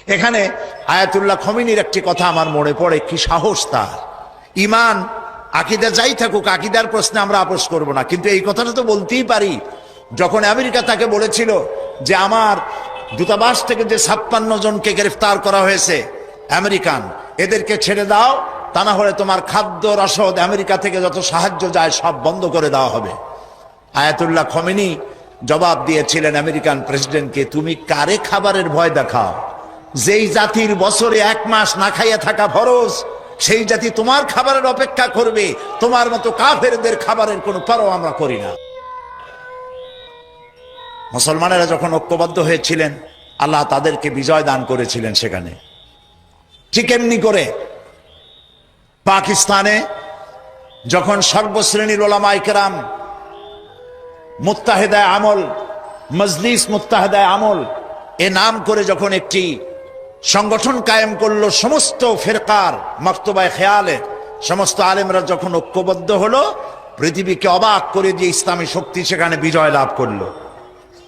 এখানে আয়াতুল্লাহ খমিনীর একটি কথা আমার মনে পড়ে, কি সাহস তার! ইমান আকীদা যাই থাকুক, আকীদার প্রশ্নে আমরা আপোষ করব না, কিন্তু এই কথাটা তো বলতেই পারি। যখন আমেরিকা তাকে বলেছিল যে আমার দূতাবাস থেকে যে 56 জনকে গ্রেফতার করা হয়েছে আমেরিকান, এদেরকে ছেড়ে দাও, তা না হলে তোমার খাদ্য রসদ আমেরিকা থেকে যত সাহায্য যায় সব বন্ধ করে দেওয়া হবে। আয়াতুল্লাহ খমেনী জবাব দিয়েছিলেন আমেরিকান প্রেসিডেন্টকে, তুমি কারে খাবারের ভয় দেখাও? যেই জাতির বছরে 1 মাস না খাইয়া থাকা ফরজ, সেই জাতি তোমার খাবারের অপেক্ষা করবে? তোমার মতো কাফেরদের খাবারের কোনো পরোয়া আমরা করি না। মুসলমানেরা যখন ঐক্যবদ্ধ হয়েছিলেন, আল্লাহ তাদেরকে বিজয় দান করেছিলেন সেখানে। ঠিক এমনি করে পাকিস্তানে যখন সর্বশ্রেণীর ওলামায়ে কেরাম মুত্তাহিদায়ে আমল, মজলিস মুত্তাহিদায়ে আমল এ নাম করে যখন একটি সংগঠন কায়েম করলো, সমস্ত ফিরকার মাকতুবায়ে খেয়ালে সমস্ত আলেমরা যখন ঐক্যবদ্ধ হলো, পৃথিবীকে অবাক করে দিয়ে ইসলামী শক্তি সেখানে বিজয় লাভ করলো।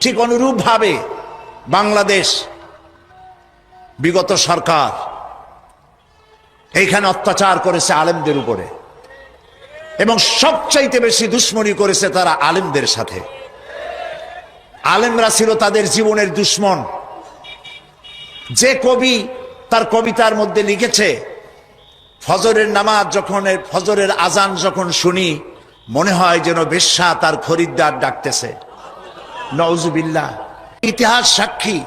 ঠিক অনুরূপভাবে বাংলাদেশ বিগত সরকার এইখানে অত্যাচার করেছে আলেমদের উপরে, এবং সবচাইতে বেশি দুশ্মনী করেছে তারা আলেমদের সাথে। আলেমরা ছিল তাদের জীবনের দুশ্মন। যে কবি তার কবিতার মধ্যে লিখেছে, ফজরের নামাজ যখন, ফজরের আজান যখন শুনি, মনে হয় যেন বেশ্যা তার খরিদ্দার ডাকতেছে। নওজুবিল্লাহ। ইতিহাস সাক্ষী,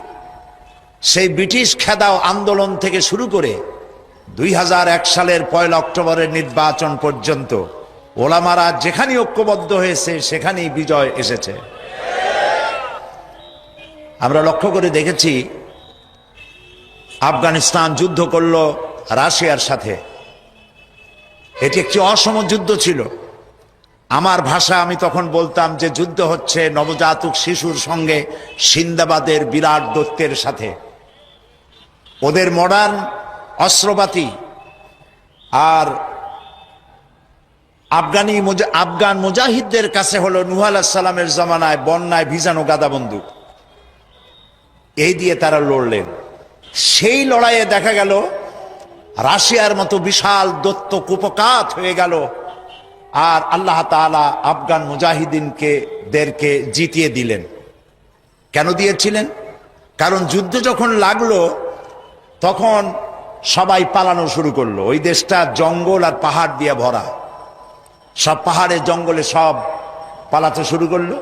সেই ব্রিটিশ খেদাও আন্দোলন থেকে শুরু করে 2001 সালের 1 অক্টোবরের নির্বাচন পর্যন্ত ওলামারা যেখানে ঐক্যবদ্ধ হয়েছে সেখানেই বিজয় এসেছে। আমরা লক্ষ্য করে দেখেছি, আফগানিস্তান যুদ্ধ করলো রাশিয়ার সাথে। এটি একটি অসম যুদ্ধ ছিল। আমার ভাষা, আমি তখন বলতাম যে যুদ্ধ হচ্ছে নবজাতক শিশুর সঙ্গে সিন্দাবাদের বিরাট দৈত্যের সাথে। ওদের মডার্ন অস্ত্রপাতি আর আফগান মুজাহিদদের কাছে হলো নূহ আলাইহিস সালামের জমানায় বন্যায় ভিজানো গাদা বন্দুক। এই দিয়ে তারা লড়লেন। সেই লড়াইয়ে দেখা গেল রাশিয়ার মতো বিশাল দৈত্য কুপকাত হয়ে গেল, আর আল্লাহ তাআলা আফগান মুজাহিদিনদেরকে জিতিয়ে দিলেন। কেন দিয়েছিলেন? কারণ যুদ্ধ যখন লাগলো তখন সবাই পালানো শুরু করলো। ওই দেশটা জঙ্গল আর পাহাড় দিয়ে ভরা, সব পাহাড়ে জঙ্গলে সব পালাতে শুরু করলো।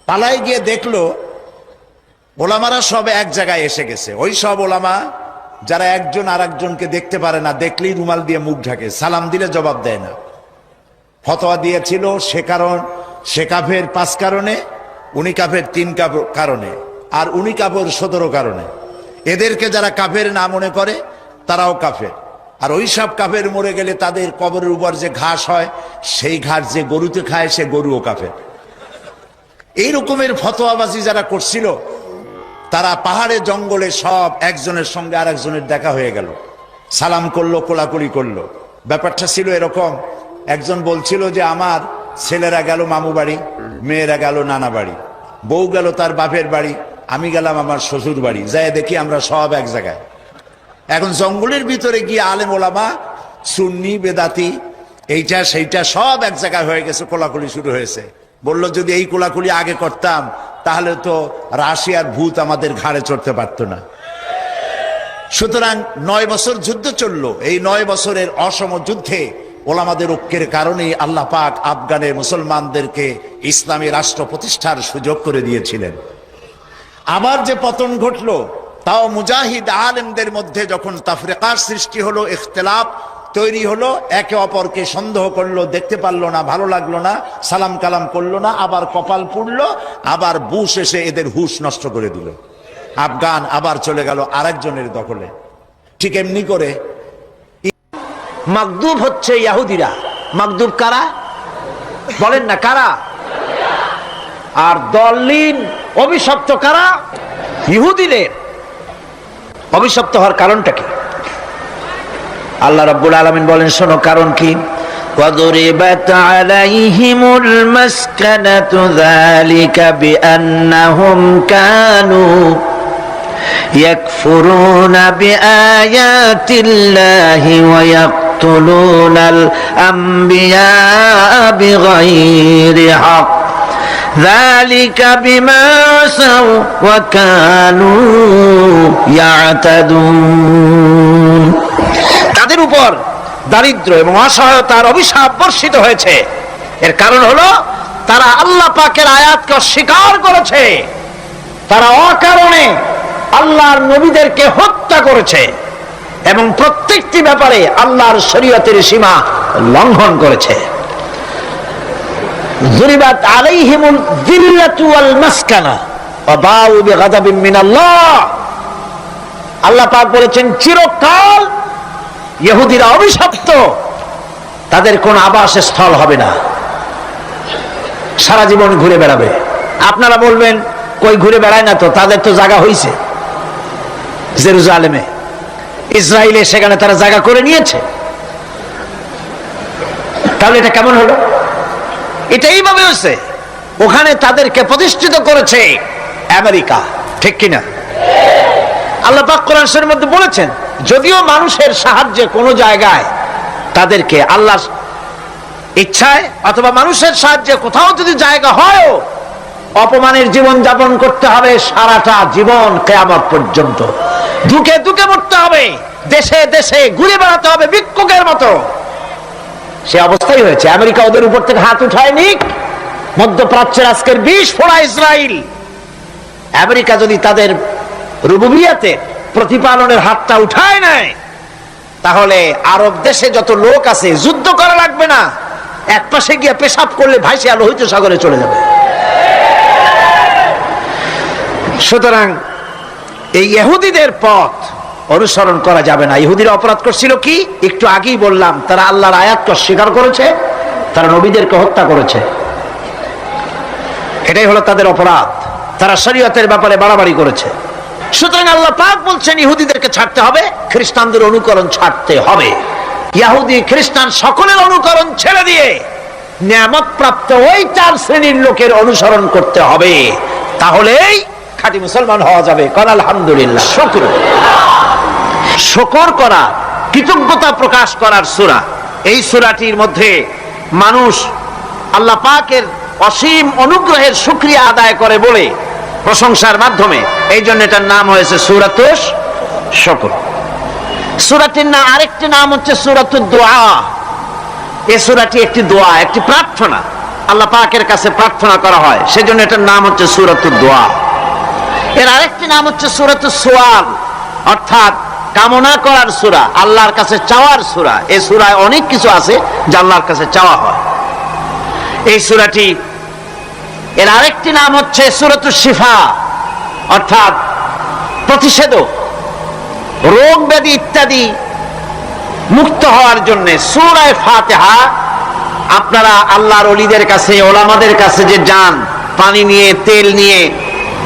পালায় গিয়ে দেখলো ওলামারা সব এক জায়গায় এসে গেছে। ওই সব ওলামা যারা একজন আর একজনকে দেখতে পারে না, দেখলেই রুমাল দিয়ে মুখ ঢাকে, সালাম দিলে জবাব দেয় না। ফতোয়া দিয়েছিল সে কাফের 5 কারণে, উনি কাফের 3 কারণে, আর উনি কাফের 17 কারণে। এদেরকে যারা কাফের না মনে করে তারাও কাফের। আর ওই সব কাফের মরে গেলে তাদের কবরের উপর যে ঘাস হয়, সেই ঘাস যে গরুতে খায় সে গরুও কাফের। এই রকমের ফতোয়াবাজি যারা করছিল, তারা পাহাড়ে জঙ্গলে সব একজনের সঙ্গে আর একজনের দেখা হয়ে গেল, সালাম করলো, কোলাকুলি করলো। ব্যাপারটা ছিল এরকম, একজন বলছিল যে আমার ছেলেরা গেল মামু বাড়ি, মেয়েরা গেল নানা বাড়ি, বউ গেল তার বাপের বাড়ি, আমি গেলাম আমার শ্বশুর বাড়ি, যাই দেখি আমরা সব এক জায়গায়। এখন জঙ্গলের ভিতরে গিয়ে আলেম ওলামা, সুন্নি বেদাতি, এইটা সেইটা সব এক জায়গায় হয়ে গেছে, কোলাকুলি শুরু হয়েছে। বললো যদি এই কোলাকুলি আগে করতাম তাহলে তো রাশিয়ার ভূত আমাদের ঘাড়ে চড়তে পারতো না। সুতরাং 9 বছর যুদ্ধ চললো। এই 9 বছরের অসম যুদ্ধে ওলামাদের ঐক্যের কারণেই আল্লাহ পাক আফগানের মুসলমানদেরকে ইসলামী রাষ্ট্র প্রতিষ্ঠার সুযোগ করে দিয়েছিলেন। আবার যে পতন ঘটলো, তাও মুজাহিদ আলেমদের মধ্যে যখন তাফরিকার সৃষ্টি হলো, ইখতিলাফ তৈরি হলো, একে অপরকে সন্দেহ করলো, দেখতে পারলো না, ভালো লাগলো না, সালাম কালাম করলো না, আবার কপাল পুড়লো, আবার বুশ এসে এদের হুশ নষ্ট করে দিল। আফগান আবার চলে গেল আরেকজনের দখলে। ঠিক এমনি করে মাগদুব হচ্ছে ইহুদিরা। মাগদুব কারা বলেন না? কারা? আর দলিন অভিশপ্ত কারা? ইহুদিদের। অভিশপ্ত হওয়ার কারণটা কি? আল্লাহ রাব্বুল আলামিন বলেন, শোনো কারণ কি। وَضُرِبَتْ عَلَيْهِمُ الْمَسْكَنَةُ ذَلِكَ بِأَنَّهُمْ كَانُوا ইয়াকফুরুনা বিআয়াতিল্লাহি ওয়া ইয়াকতুলুনাল আমবিয়া বিগাইরি হক যালিকা বিমা আসাউ ওয়া কানু ইয়াতাদুন। তাদের উপর দারিদ্র এবং অসহায়তার অভিশাপ বর্ষিত হয়েছে। এর কারণ হলো তারা আল্লাহ পাকের আয়াতকে অস্বীকার করেছে, তারা অকারণে আল্লাহর নবীদেরকে হত্যা করেছে এবং প্রত্যেকটি ব্যাপারে আল্লাহর শরীয়তের সীমা লঙ্ঘন করেছে। যুরিবাত আলাইহিমুল যিল্লাতু ওয়াল মাসকানা ওয়া বাউ বিগাযাবিন মিনাল্লাহ। আল্লাহ পাক বলেছেন চিরকাল ইহুদিরা অভিশপ্ত, তাদের কোন আবাসস্থল হবে না, সারা জীবন ঘুরে বেড়াবে। আপনারা বলবেন কই ঘুরে বেড়ায় না, তো তাদের তো জায়গা হয়েছে জেরুজালেমে, ইসরায়েলে, সেখানে তারা জায়গা করে নিয়েছে। তাহলে এটা কেমন হলো? এটা এইভাবে হয়েছে, ওখানে তাদেরকে প্রতিষ্ঠিত করেছে আমেরিকা, ঠিক কিনা? আল্লাহ পাক কোরআন শরীফের মধ্যে বলেছেন যদিও মানুষের সাহায্যে কোনো জায়গায় তাদেরকে আল্লাহর ইচ্ছায় অথবা মানুষের সাহায্যে কোথাও যদি জায়গা হয়, অপমানের জীবন যাপন করতে হবে সারাটা জীবন কিয়ামত পর্যন্ত, দুঃখে দুঃখে মরতে হবে, দেশে দেশে ঘুরে বেড়াতে হবে ভিক্ষুকের মতো। সে অবস্থাই হয়েছে। আমেরিকা ওদের উপর থেকে হাত উঠায়নি। মধ্যপ্রাচ্যের আজকের 20 ফোড়া ইসরায়েল, আমেরিকা যদি তাদের রুবুবিয়াতে প্রতিপালনের হাতটা উঠায় নেয়, তাহলে আরব দেশে যত লোক আছে যুদ্ধ করা লাগবে না, এক পাশে গিয়ে পেশাব করলে ভাইসে লোহিত সাগরে চলে যাবে। সুতরাং এই ইহুদিদের পথ অনুসরণ করা যাবে না। ইহুদিরা অপরাধ করছিল কি? একটু আগেই বললাম, তারা আল্লাহর আয়াতকে অস্বীকার করেছে, তারা নবীদেরকে হত্যা করেছে, এটাই হলো তাদের অপরাধ। তারা শরীয়তের ব্যাপারে বাড়াবাড়ি করেছে। সুতরাং আল্লাহ পাক বলছেন ইহুদিদেরকে ছাড়তে হবে, খ্রিস্টানদের অনুকরণ ছাড়তে হবে। ইহুদি খ্রিস্টান সকলের অনুকরণ ছেড়ে দিয়ে নিয়ামত প্রাপ্ত ওই 4 শ্রেণীর লোকের অনুসরণ করতে হবে, তাহলেই খাঁটি মুসলমান হওয়া যাবে। কাল আলহামদুলিল্লাহ, শুকর শুকর করা, কৃতজ্ঞতা প্রকাশ করার সূরা। এই সূরাটির মধ্যে মানুষ আল্লাহ পাকের অসীম অনুগ্রহের শুকরিয়া আদায় করে বলে প্রশংসার মাধ্যমে, এই জন্য এটার নাম হয়েছে সূরাতুশ শুকর। সূরাটির না আরেকটি নাম হচ্ছে সূরাতুদ দোয়া। এই সূরাটি একটি দোয়া, একটি প্রার্থনা, আল্লাহ পাকের কাছে প্রার্থনা করা হয়, সেজন্য এটার নাম হচ্ছে সূরাতুদ দোয়া। এর আরেকটি নাম হচ্ছে সূরাতুস সুআল, অর্থাৎ কামনা করার সূরা, আল্লাহর কাছে চাওয়ার সূরা। এই সূরায় অনেক কিছু আছে যা আল্লাহর কাছে চাওয়া হয়। এই সূরাটি এর আরেকটি নাম হচ্ছে সূরাতুশ শিফা, অর্থাৎ প্রতিষেধক, রোগ ব্যাধি ইত্যাদি মুক্ত হওয়ার জন্য। সূরা ফাতিহা, আপনারা আল্লাহর ওলিদের কাছে, ওলামাদের কাছে যে যান, পানি নিয়ে, তেল নিয়ে,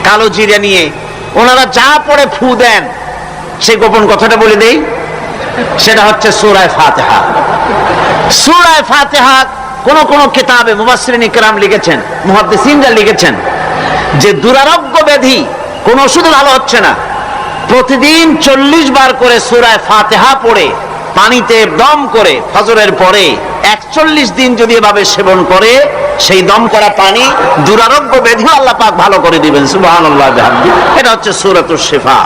কালো জিরা নিয়ে, ওনারা যা পড়ে ফু দেন, সেই গোপন কথাটা বলে দেই, সেটা হচ্ছে সূরা ফাতিহা। সূরা ফাতিহা কোন কোন কিতাবে মুফাসসিরিন ইকরাম লিখেছেন, মুহাদ্দিসিনরা লিখেছেন যে দুরারোগ্য ব্যাধি, কোন ওষুধে ভালো হচ্ছে না, প্রতিদিন 40 বার করে সূরা ফাতিহা পড়ে পানিতে দম করে ফজরের পরে 41 দিন যদি এভাবে সেবন করে, সেই দম করা পানি দুরারোগ্য ব্যাধিও আল্লাহ পাক ভালো করে দিবেন। সুবহানাল্লাহ বিহামদি। এটা হচ্ছে সূরাতুশ শিফা।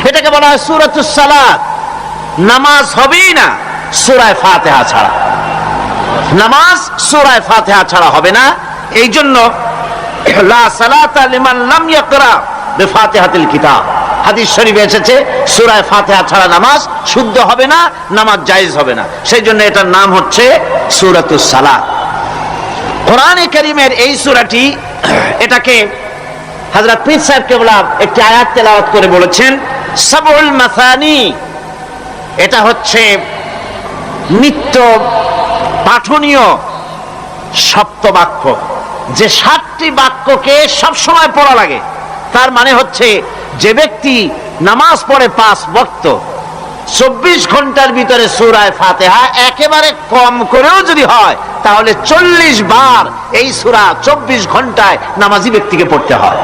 এটাকে বলা হয় সূরাতুস সালাত। নামাজ হবেই না সূরা ফাতিহা ছাড়া, নামাজ সূরা ফাতিহা ছাড়া হবে না। এই জন্য লা সালাতা লিমান লাম ইয়াকরা বিফাতিহাতিল কিতাব, হাদিস শরীফে এসেছে সূরা ফাতিহা ছাড়া নামাজ শুদ্ধ হবে না, নামাজ জায়েজ হবে না। সেই জন্য এটার নাম হচ্ছে সূরাতুস সালাত। কোরআনে কারীমের এই সূরাটি, এটাকে হযরত পীর সাহেব কেবলা একটি আয়াত তেলাওয়াত করে বলেছেন সাবউল মাসানি। এটা হচ্ছে নিত্য পাঠনীয় সপ্তবাক্য, যে 7টি বাক্যকে সবসময় পড়া লাগে। তার মানে হচ্ছে যে ব্যক্তি নামাজ পড়ে 5 ওয়াক্ত 24 ঘন্টার ভিতরে সূরা ফাতিহা একেবারে কম করেও যদি হয়, তাহলে 40 বার এই সূরা 24 ঘন্টায় নামাজি ব্যক্তিকে পড়তে হয়।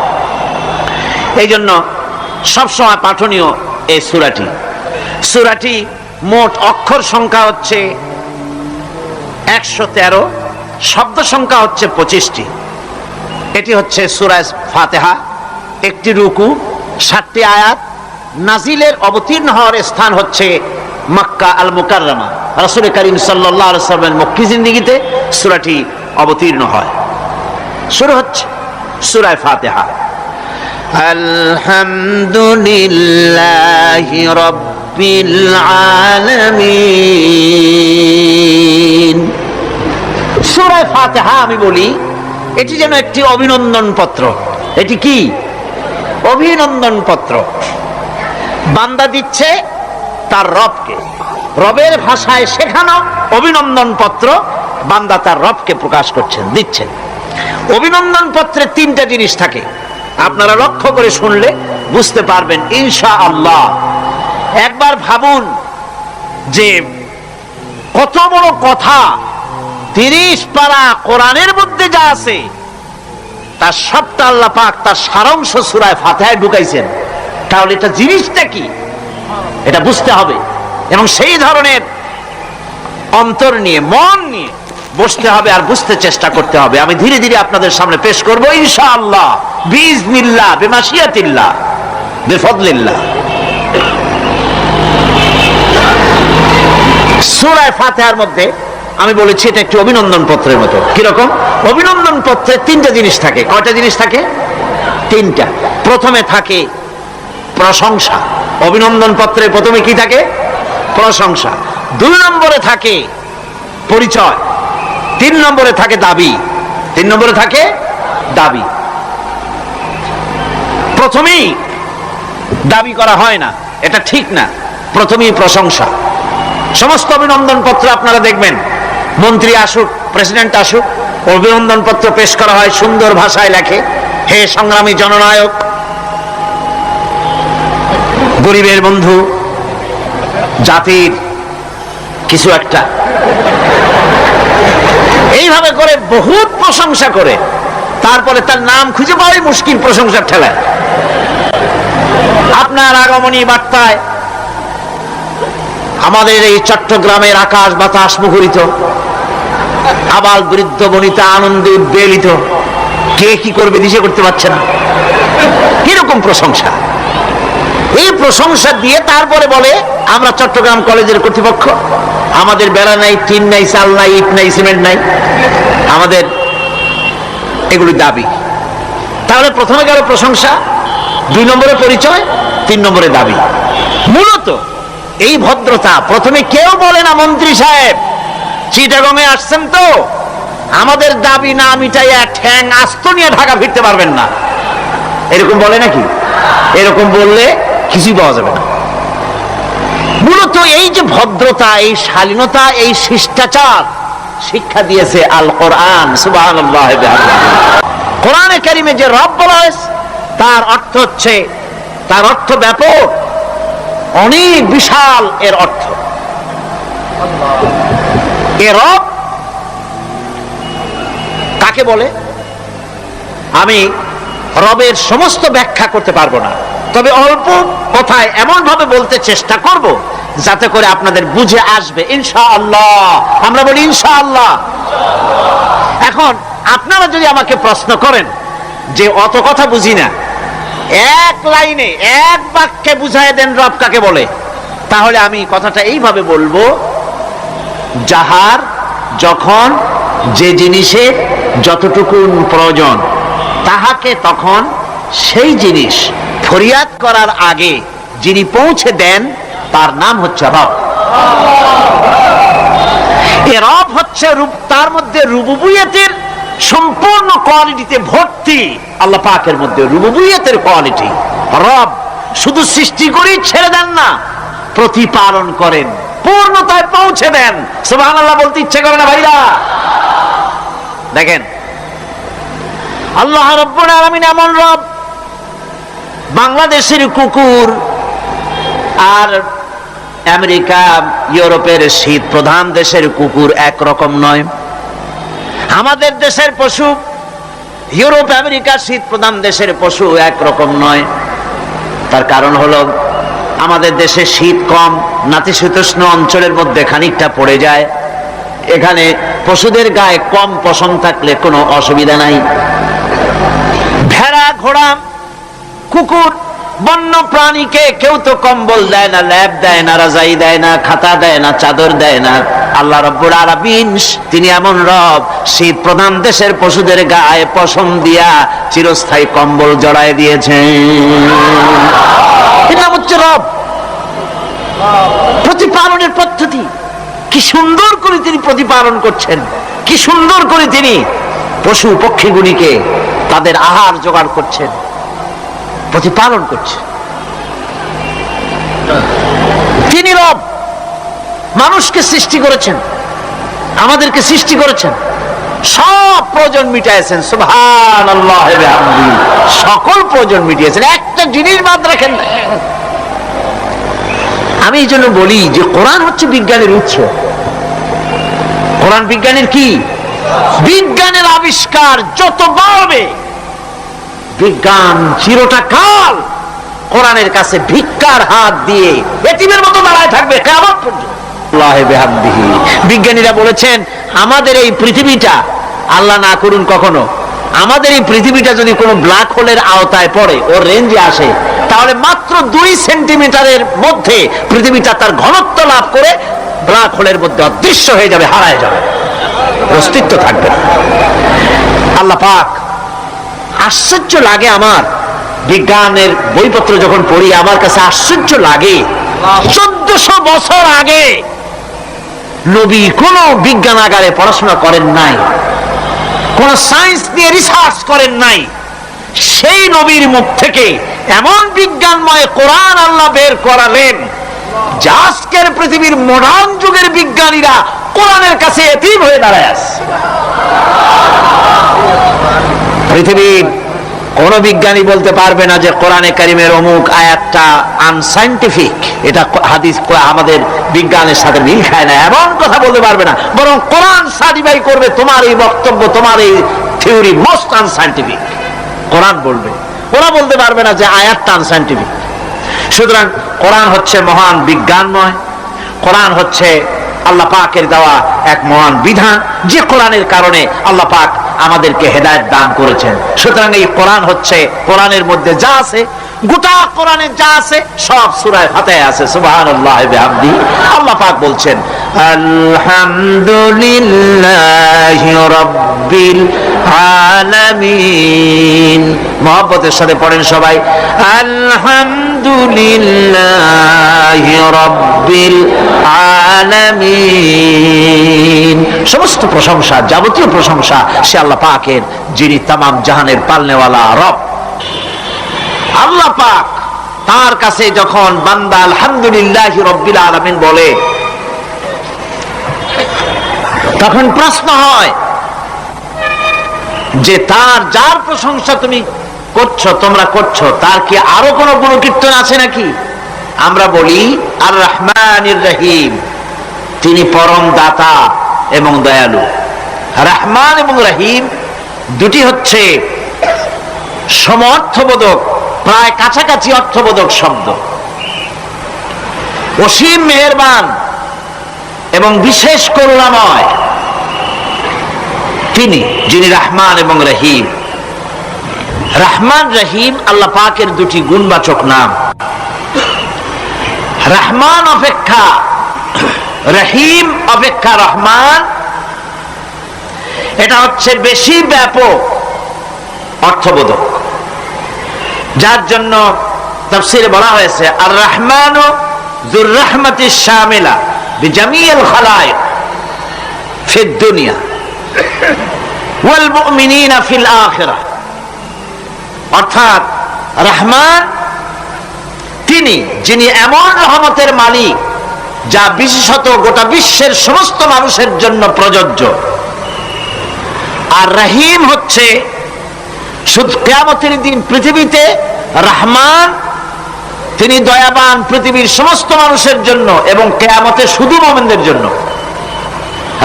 এই জন্য সবসময় পাঠনীয় এই সূরাটি। সূরাটি মোট অক্ষর সংখ্যা হচ্ছে 113, শব্দ সংখ্যা হচ্ছে 25টি। এটি হচ্ছে সূরা ফাতিহা, একটি রুকু, 7টি আয়াত। নাজিলের অবতীর্ণ হওয়ার স্থান হচ্ছে মক্কা আল মুকাররমা। রাসূল করিম সাল্লাল্লাহু আলাইহি ওয়াসাল্লামের মক্কি জিন্দেগিতে সূরাটি অবতীর্ণ হয়। শুরু হচ্ছে সূরা ফাতিহা, আলহামদুলিল্লাহি রাব্বিল আলামিন। সূরা ফাতিহা আমি বলি এটি যেন একটি অভিনন্দন পত্র। এটি কি? অভিনন্দন পত্র। বান্দা দিচ্ছে তার রবকে, রবের ভাষায় শেখানো অভিনন্দন পত্র বান্দা তার রবকে প্রকাশ করছেন, দিচ্ছেন। অভিনন্দন পত্রে 3টা জিনিস থাকে, আপনারা লক্ষ্য করে শুনলে বুঝতে পারবেন ইনশাআল্লাহ। একবার ভাবুন যে কত বড় কথা, 30 পারা কোরআনের মধ্যে যা আছে তার সবটা আল্লাহ পাক তার সারাংশ সূরা ফাতিহায় ঢুকাইছেন। তাহলে এটা জিনিসটা কি এটা বুঝতে হবে, এবং সেই ধরনের অন্তর নিয়ে, মন নিয়ে বসতে হবে আর বুঝতে চেষ্টা করতে হবে। আমি ধীরে ধীরে আপনাদের সামনে পেশ করব ইনশাআল্লাহ, বিইজনিল্লাহ, বিমাশিয়াতিল্লাহ, বিফদলিল্লাহ। সূরা ফাতিহার মধ্যে আমি বলেছি এটা একটি অভিনন্দন পত্রের মতো। কিরকম? অভিনন্দন পত্রে 3টা জিনিস থাকে। কয়টা জিনিস থাকে? 3টা। প্রথমে থাকে প্রশংসা। অভিনন্দন পত্রে প্রথমে কি থাকে? প্রশংসা। 2 নম্বরে থাকে পরিচয়। 3 নম্বরে থাকে দাবি। 3 নম্বরে থাকে দাবি। প্রথমেই দাবি করা হয় না, এটা ঠিক না। প্রথমেই প্রশংসা। সমস্ত অভিনন্দন পত্র আপনারা দেখবেন, মন্ত্রী আসুক, প্রেসিডেন্ট আসুক, অভিনন্দন পত্র পেশ করা হয়, সুন্দর ভাষায় লেখে, হে সংগ্রামী জননায়ক, গরিবের বন্ধু, জাতির কিছু একটা, এইভাবে করে বহুত প্রশংসা করে তারপরে তার নাম খুঁজে পাওয়াই মুশকিল প্রশংসার ঠেলায়। আপনার আগমনী বার্তায় আমাদের এই চট্টগ্রামের আকাশ বাতাস মুখরিত, আবাল বৃদ্ধ বনিতা আনন্দে উদ্বেলিত, কে কি করবে দিশে করতে পারছে না। কিরকম প্রশংসা! এই প্রশংসা দিয়ে তারপরে বলে আমরা চট্টগ্রাম কলেজের কর্তৃপক্ষ, আমাদের বেড়া নাই, টিন নাই, চাল নাই, ইট নাই, সিমেন্ট নাই, আমাদের এগুলি দাবি। তাহলে প্রথমে গেল প্রশংসা, 2 নম্বরে পরিচয়, 3 নম্বরে দাবি। মূলত এই ভদ্রতা প্রথমে কেউ বলে না। মন্ত্রী সাহেব চিটাগং এ আসছেন তো, আমাদের দাবি না মিটাইয়া ঠ্যাং আস্ত নিয়ে ঢাকা ফিরতে পারবেন না, এরকম বলে নাকি? এরকম বললে কিছুই পাওয়া যাবে না। মূলত এই যে ভদ্রতা, এই শালীনতা, এই শিষ্টাচার শিক্ষা দিয়েছে আল কোরআন। সুবহানাল্লাহ। কোরআনে কারিমে যে রব বলা হয়েছে তার অর্থ হচ্ছে, তার অর্থ ব্যাপক, অনেক বিশাল এর অর্থ। এ রব কাকে বলে আমি রবের সমস্ত ব্যাখ্যা করতে পারবো না, তবে অল্প কথায় এমন ভাবে বলতে চেষ্টা করব যাতে করে আপনাদের বুঝে আসবে ইনশাআল্লাহ। আমরা বলি ইনশাআল্লাহ। এখন আপনারা যদি আমাকে প্রশ্ন করেন যে অত কথা বুঝি না, এক লাইনে এক বাক্যে বুঝায় দেন রব কাকে বলে, তাহলে আমি কথাটা এইভাবে বলবো, যাহার যখন যে জিনিসের যতটুকু প্রয়োজন তাহাকে তখন সেই জিনিস ফরিয়াদ করার আগে যিনি পৌঁছে দেন তার নাম হচ্ছে রব। এ রব হচ্ছে তার মধ্যে রুবুবিয়তের সম্পূর্ণ কোয়ালিটিতে ভর্তি। আল্লাহ পাকের মধ্যে রুবুবিয়তের কোয়ালিটি। রব শুধু সৃষ্টি করেই ছেড়ে দেন না, প্রতিপালন করেন, পূর্ণতায় পৌঁছে দেন। সুবহানাল্লাহ বলতে ইচ্ছে করে না ভাইরা? দেখেন আল্লাহ রাব্বুল আলামিন এমন রব, বাংলাদেশের কুকুর আর আমেরিকা ইউরোপের শীত প্রধান দেশের কুকুর একরকম নয়। আমাদের দেশের পশু ইউরোপ আমেরিকা শীত প্রধান দেশের পশু একরকম নয়। তার কারণ হলো আমাদের দেশে শীত কম, নাতিশীতোষ্ণ অঞ্চলের মধ্যে খানিকটা পড়ে যায়। এখানে পশুদের গায়ে কম পশম থাকলে কোনো অসুবিধা নাই। ভেড়া, ঘোড়া, কুকুর, বন্য প্রাণীকে কেউ তো কম্বল দেয় না, ল্যাপ দেয় না, রাজাই দেয় না, খাতা দেয় না, চাদর দেয় না। আল্লাহ রাব্বুল আলামিন তিনি এমন রব, শীত প্রধান দেশের পশুদের গায়ে পশম দিয়া চিরস্থায়ী কম্বল জড়ায় দিয়েছেন। এটা হচ্ছে রব। প্রতিপালনের পদ্ধতি কি সুন্দর করে তিনি প্রতিপালন করছেন, কি সুন্দর করে তিনি পশু পক্ষীগুলিকে তাদের আহার জোগাড় করছেন, প্রতিপালন করছেন। তিনি রব, মানুষকে সৃষ্টি করেছেন, আমাদেরকে সৃষ্টি করেছেন, সব প্রয়োজন মিটাইছেন। সুবহানাল্লাহ ওয়া বিহামদিহি, সকল প্রয়োজন মিটিয়েছেন, একটা জিনিস বাদ রাখেন না। আমি এই জন্য বলি যে কোরআন হচ্ছে বিজ্ঞানের উৎস। কোরআন বিজ্ঞানের কি? বিজ্ঞানের আবিষ্কার যত বাড়বে, বিজ্ঞান চিরটা কাল কোরআনের কাছে ভিক্ষার হাত দিয়ে এতিমের মতো দাঁড়ায় থাকবে কিয়ামত পর্যন্ত। আল্লাহ বিহামদিহি, বিজ্ঞানীরা বলেছেন আমাদের এই পৃথিবীটা, আল্লাহ না করুন কখনো, আমাদের এই পৃথিবীটা যদি কোনো ব্ল্যাক হোলের আওতায় পড়ে, ওর রেঞ্জে আসে, তাহলে মাত্র 2 সেন্টিমিটারের মধ্যে পৃথিবীটা তার ঘনত্ব লাভ করে ব্ল্যাক হোলের মধ্যে অদৃশ্য হয়ে যাবে, হারায় যাবে, অস্তিত্ব থাকবে না। আল্লাহ পাক, আশ্চর্য লাগে আমার বিজ্ঞানের বইপত্র যখন পড়ি, আমার কাছে আশ্চর্য লাগে 1400 বছর আগে নবী কোনো বিজ্ঞানাগারে পড়াশোনা করেন নাই, কোন সায়েন্স নিয়ে রিসার্চ করেন নাই। সেই নবীর মুখ থেকে এমন বিজ্ঞানময় কোরআন আল্লাহ বের করালেন, যে আজকের পৃথিবীর মডার্ন যুগের বিজ্ঞানীরা কোরআনের কাছে এতিম হয়ে দাঁড়ায় আছে। পৃথিবীর কোন বিজ্ঞানী বলতে পারবে না যে কোরআনে কারিমের অমুক আয়াতটা আনসাইন্টিফিক, এটা হাদিস আমাদের বিজ্ঞানের সাথে মিল খায় না, এমন কথা বলতে পারবে না। বরং কোরআন সার্টিফাই করবে তোমার এই বক্তব্য, তোমার এই থিওরি মোস্ট আনসাইন্টিফিক। কোরআন বলবে, ওরা বলতে পারবে না যে আয়াতটা আনসাইন্টিফিক। সুতরাং কোরআন হচ্ছে মহান বিজ্ঞানময়, কোরআন হচ্ছে আল্লাহ পাকের দেওয়া এক মহান বিধান, যে কোরআনের কারণে আল্লাহ পাক আমাদেরকে হেদায়েত দান করেছেন। সুতরাং এই কোরআন হচ্ছে, কোরআনের মধ্যে যা আছে, গোটা কোরআনে যা আছে সব সূরা ফাতিহায় আছে। সুবহানাল্লাহ ওয়া বিহামদিহি। আল্লাহ পাক বলছেন আলহামদুলিল্লাহি রাব্বিল আলামিন। মহব্বতের সাথে পড়েন সবাই, আলহামদুলিল্লাহি রাব্বিল আলামিন। সমস্ত প্রশংসা, যাবতীয় প্রশংসা সে আল্লাহ পাকের, যিনি তামাম জাহানের পালনেওয়ালা রব। আল্লাহ পাক তার কাছে যখন বান্দা আলহামদুলিল্লাহি রাব্বিল আলামিন বলে, তখন প্রশ্ন হয় যে তার যার প্রশংসা তুমি করছো, তোমরা করছো, তার কি আরো কোনো গুণকীর্তন আছে নাকি? আমরা বলি আর রহমানির রহিম, তিনি পরম দাতা এবং দয়ালু। রহমান এবং রহিম দুটি হচ্ছে সমঅর্থবোধক, প্রায় কাছাকাছি অর্থবোধক শব্দ। অসীম মেহেরবান এবং বিশেষ করুণাময় তিনি, যিনি রহমান এবং রহিম। রহমান রহিম আল্লাহ পাকের দুটি গুণবাচক নাম। রহমান অপেক্ষা রহিম অপেক্ষা রহমান, এটা হচ্ছে বেশি ব্যাপক অর্থবোধক, যার জন্য তাফসীরে বলা হয়েছে আর রহমানু যুর রাহমাতিশ শামিলা বিজামিল খালায়েক ফিদ দুনিয়া ওয়াল মুমিনিনা ফিল আখিরাহ। অর্থাৎ রহমান তিনি, যিনি এমন রহমতের মালিক যা বিশেষত গোটা বিশ্বের সমস্ত মানুষের জন্য প্রযোজ্য। আর রহিম হচ্ছে শুধু কিয়ামতের দিন পৃথিবীতে রহমান তিনি দয়াবান পৃথিবীর সমস্ত মানুষের জন্য, এবং কিয়ামতে শুধু মুমিনদের জন্য।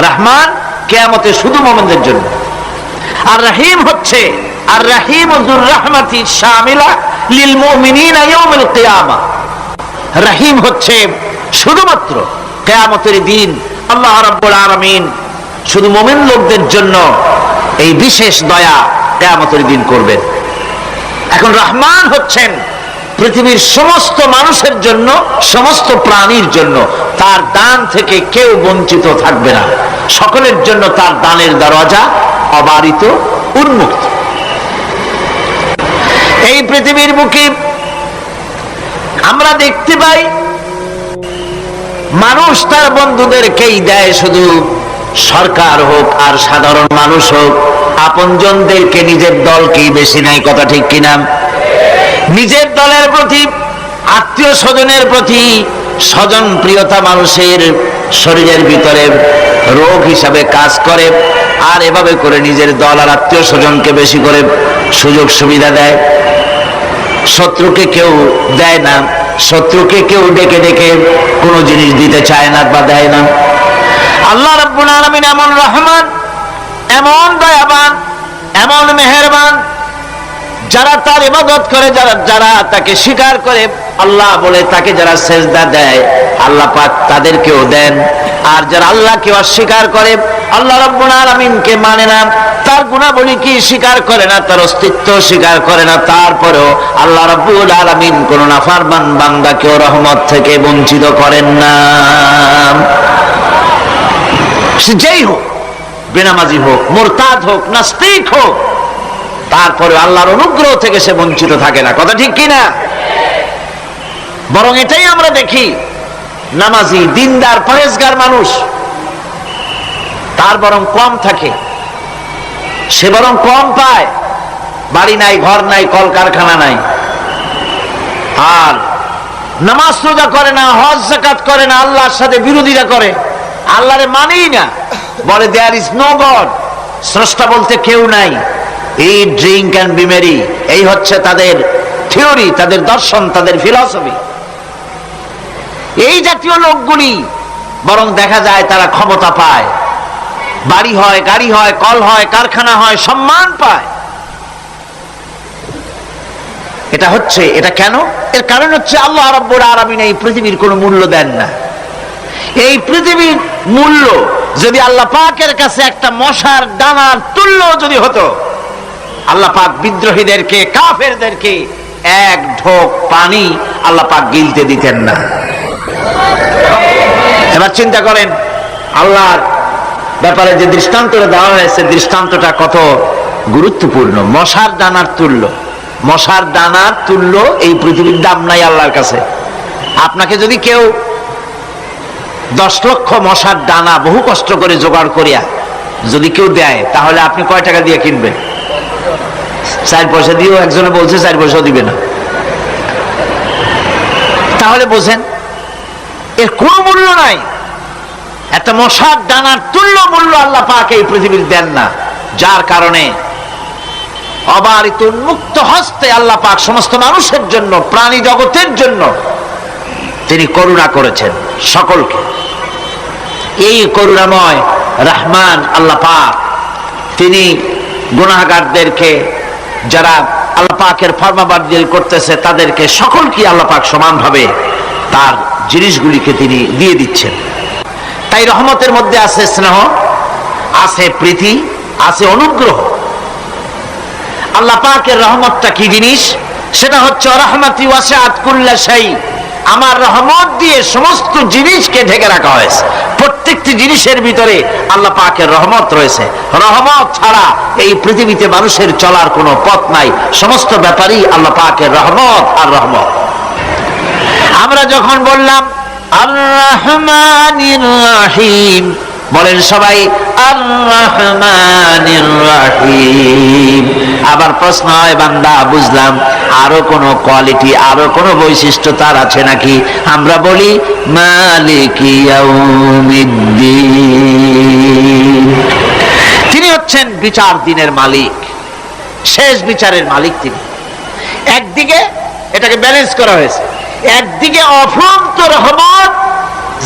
রহমান কিয়ামতে শুধু মুমিনদের জন্য। আর রহিম হচ্ছে আর রহিম যুর রাহমাতি শামিলা লিল মুমিনিনা ইয়াউমিল কিয়ামা। রহিম হচ্ছে শুধুমাত্র কিয়ামতের দিন আল্লাহ রাব্বুল আলামিন শুধু মুমিন লোকদের জন্য এই বিশেষ দয়া কিয়ামতের দিন করবেন। এখন রহমান হচ্ছেন পৃথিবীর সমস্ত মানুষের জন্য, সমস্ত প্রাণীর জন্য। তার দান থেকে কেউ বঞ্চিত থাকবে না, সকলের জন্য তার দানের দরজা অবারিত, উন্মুক্ত। এই পৃথিবীর বুকে আমরা দেখতে পাই মানুষ তার বন্ধুদেরকেই দেয়, শুধু সরকার হোক আর সাধারণ মানুষ হোক, আপনজনদেরকে নিজের দলকেই বেশি নেয়। কথা ঠিক কিনা? নিজের দলের প্রতি, আত্মীয় স্বজনের প্রতি স্বজন প্রিয়তা মানুষের শরীরের ভিতরে রোগ হিসাবে কাজ করে, আর এভাবে করে নিজের দল আর আত্মীয় স্বজনকে বেশি করে সুযোগ সুবিধা দেয়। শত্রুকে কেউ দেয় না, শত্রুকে কেউ ডেকে ডেকে কোনো জিনিস দিতে চায় না বা দেয় না। আল্লাহ রাব্বুল আলামিন এমন রহমান, এমন দয়াবান, এমন মেহেরবান, যারা তার ইবাদত করে, যারা তাকে স্বীকার করে, আল্লাহ বলে তাকে যারা সেজদা দেয়, আল্লাহ পাক তাদেরকেও দেন। আর যারা আল্লাহকে অস্বীকার করে, আল্লাহ রাব্বুল আলামিনকে মানে না, তার গুণাবলী কি স্বীকার করে না, তার অস্তিত্ব স্বীকার করে না, তারপরেও আল্লাহ রাব্বুল আলামিন কোন নাফরমান বান্দাকেও রহমত থেকে বঞ্চিত করেন না। সে যেই হোক, বেনামাজি হোক, মুরতাদ হোক, নাস্তিক হোক, তারপরে আল্লাহর অনুগ্রহ থেকে সে বঞ্চিত থাকে না। কথা ঠিক কিনা? বরং এটাই আমরা দেখি, নামাজি, দিনদার, পরেজগার মানুষ তার বরং কম থাকে, সে বরং কম পায়। বাড়ি নাই, ঘর নাই, কলকারখানা নাই, আর নামাজ রোজা করে না, হজ যাকাত করে না, আল্লাহর সাথে বিরোধিতা করে, আল্লাহরে মানেই না, বলে দেয়ার ইজ নো গড, স্রষ্টা বলতে কেউ নাই। ইট, ড্রিঙ্ক অ্যান্ড বি মেরি, এই হচ্ছে তাদের থিওরি, তাদের দর্শন, তাদের ফিলসফি। এই জাতীয় লোকগুলি বরং দেখা যায় তারা ক্ষমতা পায়, বাড়ি হয়, গাড়ি হয়, কল হয়, কারখানা হয়, সম্মান পায়। এটা হচ্ছে, এটা কেন? এর কারণ হচ্ছে আল্লাহ রাব্বুল আলামিন এই পৃথিবীর কোনো মূল্য দেন না। এই পৃথিবীর মূল্য যদি আল্লাহ পাকের কাছে একটা মশার ডানার তুল্য যদি হতো, আল্লাহ পাক বিদ্রোহীদেরকে, কাফেরদেরকে এক ঢোক পানি আল্লাহ পাক গিলতে দিতেন না। এবার চিন্তা করেন, আল্লাহর ব্যাপারে যে দৃষ্টান্তটা দেওয়া হয়েছে, দৃষ্টান্তটা কত গুরুত্বপূর্ণ। মশার ডানার তুল্য, মশার ডানার তুল্য এই পৃথিবীর দাম নাই আল্লাহর কাছে। আপনাকে যদি কেউ 10 লক্ষ মশার ডানা বহু কষ্ট করে জোগাড় করিয়া যদি কেউ দেয়, তাহলে আপনি কয় টাকা দিয়ে কিনবেন? 4 পয়সা দিয়েও একজনে বলছে 4 পয়সাও দিবে না। তাহলে বোঝেন এর কোনো মূল্য নাই। একটা মশার ডানার তুল্য মূল্য আল্লাহ পাক এই পৃথিবীর দেন না, যার কারণে অবারিত উন্মুক্ত হস্তে আল্লাহ পাক সমস্ত মানুষের জন্য, প্রাণী জগতের জন্য তিনি করুণা করেছেন সকলকে। এই করুণাময় রহমান আল্লাহ পাক, তিনি গুনাহগারদেরকে, যারা আল্লাহ পাকের ফরমাবরদারি করতেছে, তাদেরকে সকলকে আল্লাহ পাক সমানভাবে তার জিনিসগুলিকে তিনি দিয়ে দিচ্ছেন। তাই রহমতের মধ্যে আছে স্নেহ, আছে প্রীতি, আছে অনুগ্রহ। আল্লাহ পাকের রহমতটা কি জিনিস? সেটা হচ্ছে রহমতি ওয়াসিআত কুল্লা শাই, আমার রহমত দিয়ে সমস্ত জিনিসকে ঢেকে রাখা হয়েছে। প্রত্যেকটি জিনিসের ভিতরে আল্লাহ পাকের রহমত রয়েছে। রহমত ছাড়া এই পৃথিবীতে মানুষের চলার কোনো পথ নাই। সমস্ত ব্যাপারেই আল্লাহ পাকের রহমত আর রহমত। আমরা যখন বললাম আর রহমানির রহিম, বলেন সবাই আর রহমানির রহিম। আবার প্রশ্ন হয়, বান্দা বুঝলাম, আরো কোন কোয়ালিটি, আরো কোন বৈশিষ্ট্য তার আছে নাকি? আমরা বলি মালিকি ইয়াউমিদ্দিন, তিনি হচ্ছেন বিচার দিনের মালিক, শেষ বিচারের মালিক তিনি। একদিকে এটাকে ব্যালেন্স করা হয়েছে, একদিকে অফুরন্ত রহমত,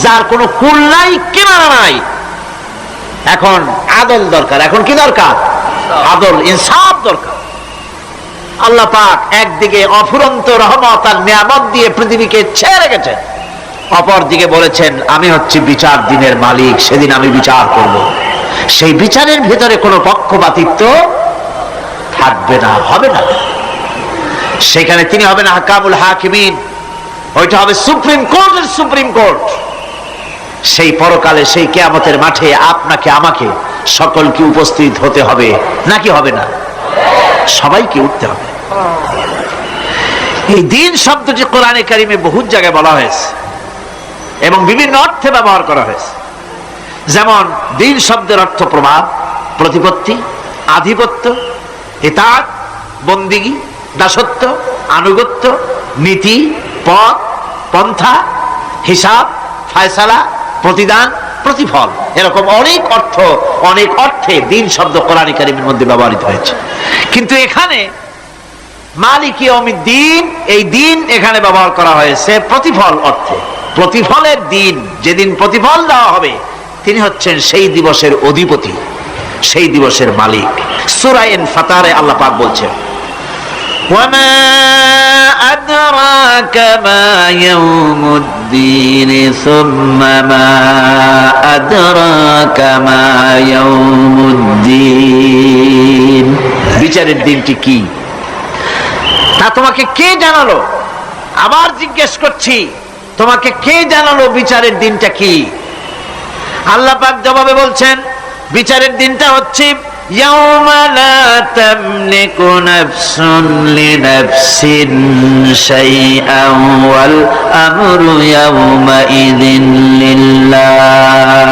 যার কোনো কুল নাই, কিনারা নাই। এখন আদল দরকার। এখন কি দরকার? আদল, ইনসাফ দরকার। আল্লাহ পাক একদিকে অফুরন্ত রহমত আর নিয়ামত দিয়ে পৃথিবীকে ছেড়ে রেখেছেন, অপর দিকে বলেছেন আমি হচ্ছি বিচার দিনের মালিক, সেদিন আমি বিচার করব। সেই বিচারের ভিতরে কোনো পক্ষপাতিত্ব থাকবে না, হবে না। সেখানে তিনি হবেন হাকামুল হাকিমিন, ওইটা হবে সুপ্রিম কোর্টের সুপ্রিম কোর্ট। সেই পরকালে, সেই কিয়ামতের মাঠে আপনাকে আমাকে সকলকে উপস্থিত হতে হবে, নাকি হবে না? সবাইকে উঠতে হবে। এই দিন শব্দটি কোরআনে কারিমে বহু জায়গায় বলা হয়েছে এবং বিভিন্ন অর্থে ব্যবহার করা হয়েছে। যেমন দিন শব্দের অর্থ প্রভাব, প্রতিপত্তি, আধিপত্য, ইতাআত, বন্দিগি, দাসত্ব, আনুগত্য, নীতি, পথ, পন্থা, হিসাব, ফায়সালা, প্রতিদান, প্রতিফল, এরকম অনেক অর্থ, অনেক অর্থে দিন শব্দ কোরআনে কারিমের মধ্যে ব্যবহৃত হয়েছে। কিন্তু এখানে মালিক ইয়াউমিদ্দিন, এই দিন এখানে ব্যবহার করা হয়েছে প্রতিফল অর্থে। প্রতিফলের দিন, যেদিন প্রতিফল দেওয়া হবে, তিনি হচ্ছেন সেই দিবসের অধিপতি, সেই দিবসের মালিক। সূরা ইনফিতারে আল্লাহ পাক বলছেন ওয়ামা আদরাকা মা ইয়াউমুদ্দিন সুম্মা মা আদরাকা মা ইয়াউমুদ্দিন। বিচারের দিনটি কি তা তোমাকে কে জানালো? আবার জিজ্ঞেস করছি, তোমাকে কে জানালো বিচারের দিনটা কি? আল্লাহ পাক জবাবে বলছেন বিচারের দিনটা হচ্ছে ইয়াউমা লা তামলিকু নাফসুন লিনাফসিন শাইআন ওয়াল আমরু ইয়াউমা ইযিন লিল্লাহ।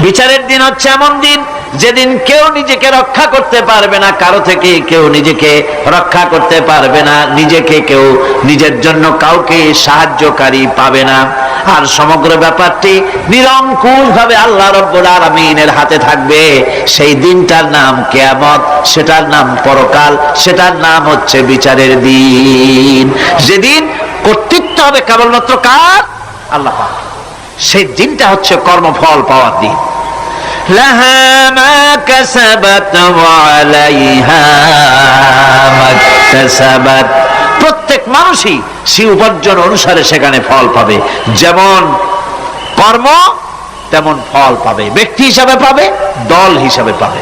বিচারের দিন হচ্ছে এমন দিন যেদিন কেউ নিজেকে রক্ষা করতে পারবে না, কারো থেকে কেউ নিজেকে রক্ষা করতে পারবে না, নিজেকে কেউ নিজের জন্য কাউকে সাহায্যকারী পাবে না। আর সমগ্র ব্যাপারটি নিরঙ্কুশ ভাবে আল্লাহ রাব্বুল আলামিনের হাতে থাকবে। সেই দিনটার নাম কিয়ামত, সেটার নাম পরকাল, সেটার নাম হচ্ছে বিচারের দিন। যেদিন কর্তৃত্ব হবে কেবলমাত্র কার? আল্লাহ পাক। সেই দিনটা হচ্ছে কর্মফল পাওয়ার দিন। লাহা মা কাসাবাত ওয়া আলাইহা মাকতাসাবাত। প্রত্যেক মানুষই সে উপার্জন অনুসারে সেখানে ফল পাবে। যেমন কর্ম তেমন ফল পাবে, ব্যক্তি হিসাবে পাবে, দল হিসাবে পাবে।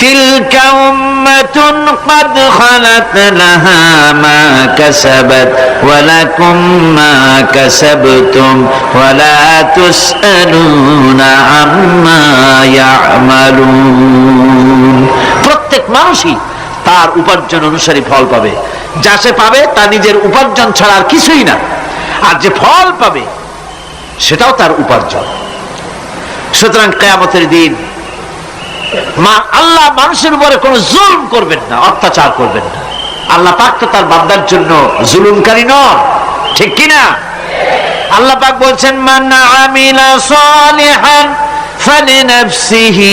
তিলকা উম্মাতুন ক্বাদ খালাত লাহা মা কাসাবাত ওয়া লাকুম মা কাসাবতুম ওয়া লা তুসআলুনা আম্মা ইয়ামালুন। প্রত্যেক মানুষই তার উপার্জন অনুসারে ফল পাবে। যা সে পাবে তা নিজের উপার্জন ছাড়া আর কিছুই না, আর যে ফল পাবে সেটাও তার উপার্জন। সুতরাং কিয়ামতের দিন আল্লাহ মানুষের উপরে কোনো জুলম করবেন না, অত্যাচার করবেন না। আল্লাহ পাক তো তার বান্দার জন্য জুলুমকারী নন, ঠিক কিনা? আল্লাহ পাক বলছেন মান আমিলা সালিহান ফালিনাফসিহি